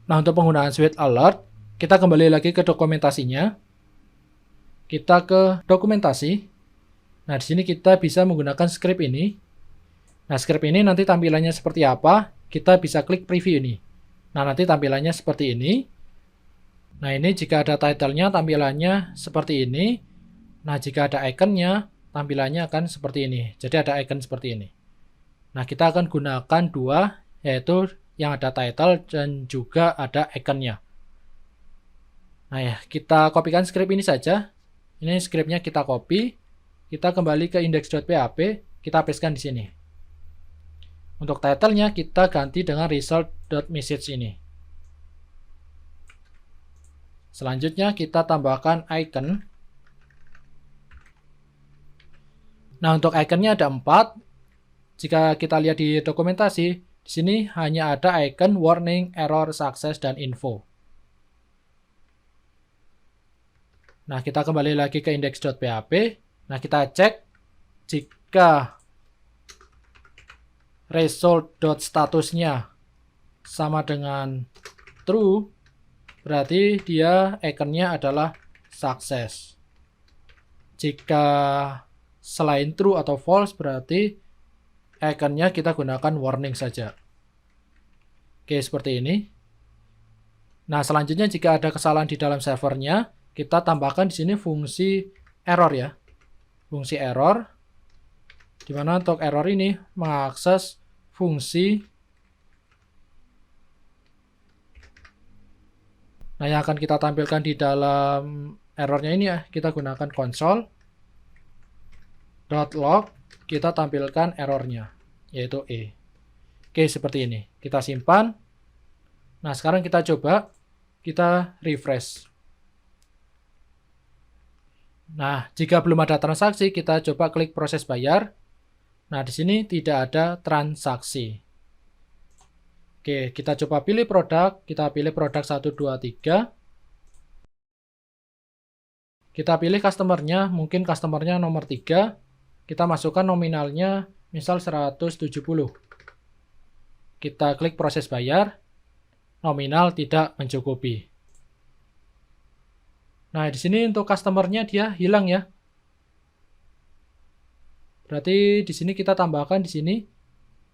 Nah, untuk penggunaan switch alert, kita kembali lagi ke dokumentasinya. Kita ke dokumentasi. Nah, di sini kita bisa menggunakan script ini. Nah, script ini nanti tampilannya seperti apa? Kita bisa klik preview ini. Nah, nanti tampilannya seperti ini. Nah, ini jika ada title-nya, tampilannya seperti ini. Nah, jika ada icon-nya, tampilannya akan seperti ini. Jadi ada icon seperti ini. Nah, kita akan gunakan dua, yaitu yang ada title dan juga ada icon-nya. Nah, ya, kita kopikan script ini saja. Ini script-nya kita copy. Kita kembali ke index.php, kita pastekan di sini. Untuk title-nya kita ganti dengan result.message ini. Selanjutnya kita tambahkan icon. Nah, untuk icon-nya ada 4. Jika kita lihat di dokumentasi, di sini hanya ada icon warning, error, success, dan info. Nah, kita kembali lagi ke index.php. Nah, kita cek jika result.statusnya sama dengan true, berarti dia iconnya adalah success. Jika selain true atau false, berarti iconnya kita gunakan warning saja. Oke, seperti ini. Nah, selanjutnya jika ada kesalahan di dalam servernya, kita tambahkan di sini fungsi error ya. Fungsi error, di mana untuk error ini mengakses fungsi. Nah, yang akan kita tampilkan di dalam errornya ini ya, kita gunakan console.log, kita tampilkan errornya, yaitu E. Oke, seperti ini. Kita simpan. Nah, sekarang kita coba, kita refresh. Nah, jika belum ada transaksi, kita coba klik proses bayar. Nah, di sini tidak ada transaksi. Oke, kita coba pilih produk. Kita pilih produk 1, 2, 3. Kita pilih customer-nya. Mungkin customer-nya nomor 3. Kita masukkan nominalnya, misal 170. Kita klik proses bayar. Nominal tidak mencukupi. Nah, di sini untuk customer-nya dia hilang ya. Berarti di sini kita tambahkan di sini.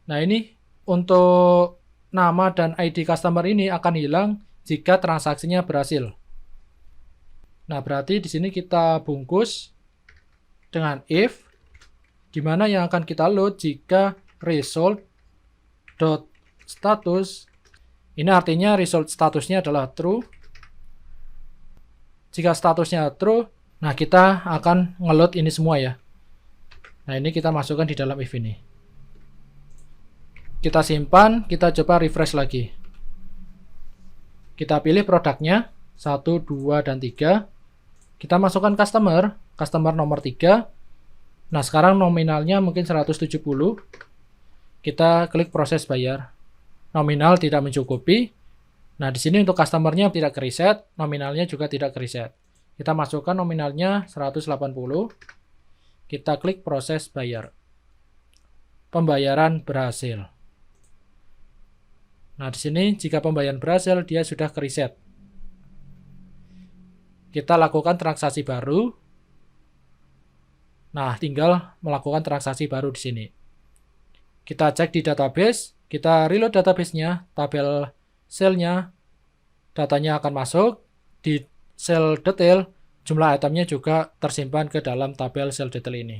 Nah, ini untuk nama dan ID customer ini akan hilang jika transaksinya berhasil. Nah, berarti di sini kita bungkus dengan if, di mana yang akan kita load jika result.status, ini artinya result statusnya adalah true. Jika statusnya true, nah kita akan ngeload ini semua ya. Nah, ini kita masukkan di dalam if ini. Kita simpan, kita coba refresh lagi. Kita pilih produknya, 1, 2, dan 3. Kita masukkan customer nomor 3. Nah, sekarang nominalnya mungkin 170. Kita klik proses bayar. Nominal tidak mencukupi. Nah, di sini untuk customer-nya tidak ke-reset, nominalnya juga tidak ke-reset. Kita masukkan nominalnya 180. Kita klik proses bayar. Pembayaran berhasil. Nah, di sini jika pembayaran berhasil, dia sudah ke-reset. Kita lakukan transaksi baru. Nah, tinggal melakukan transaksi baru di sini. Kita cek di database, kita reload database-nya, tabel sel-nya, datanya akan masuk. Di sel detail, jumlah itemnya juga tersimpan ke dalam tabel sel detail ini.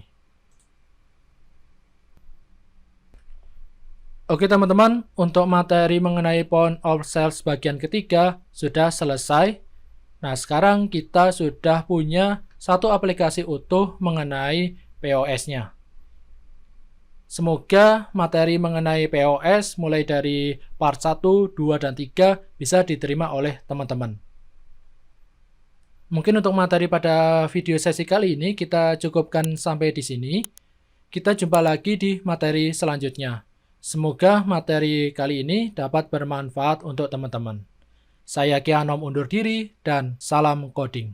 Oke teman-teman, untuk materi mengenai point of sales bagian ketiga sudah selesai. Nah, sekarang kita sudah punya satu aplikasi utuh mengenai POS-nya. Semoga materi mengenai POS mulai dari part 1, 2, dan 3 bisa diterima oleh teman-teman. Mungkin untuk materi pada video sesi kali ini kita cukupkan sampai di sini. Kita jumpa lagi di materi selanjutnya. Semoga materi kali ini dapat bermanfaat untuk teman-teman. Saya Kianom undur diri dan salam coding.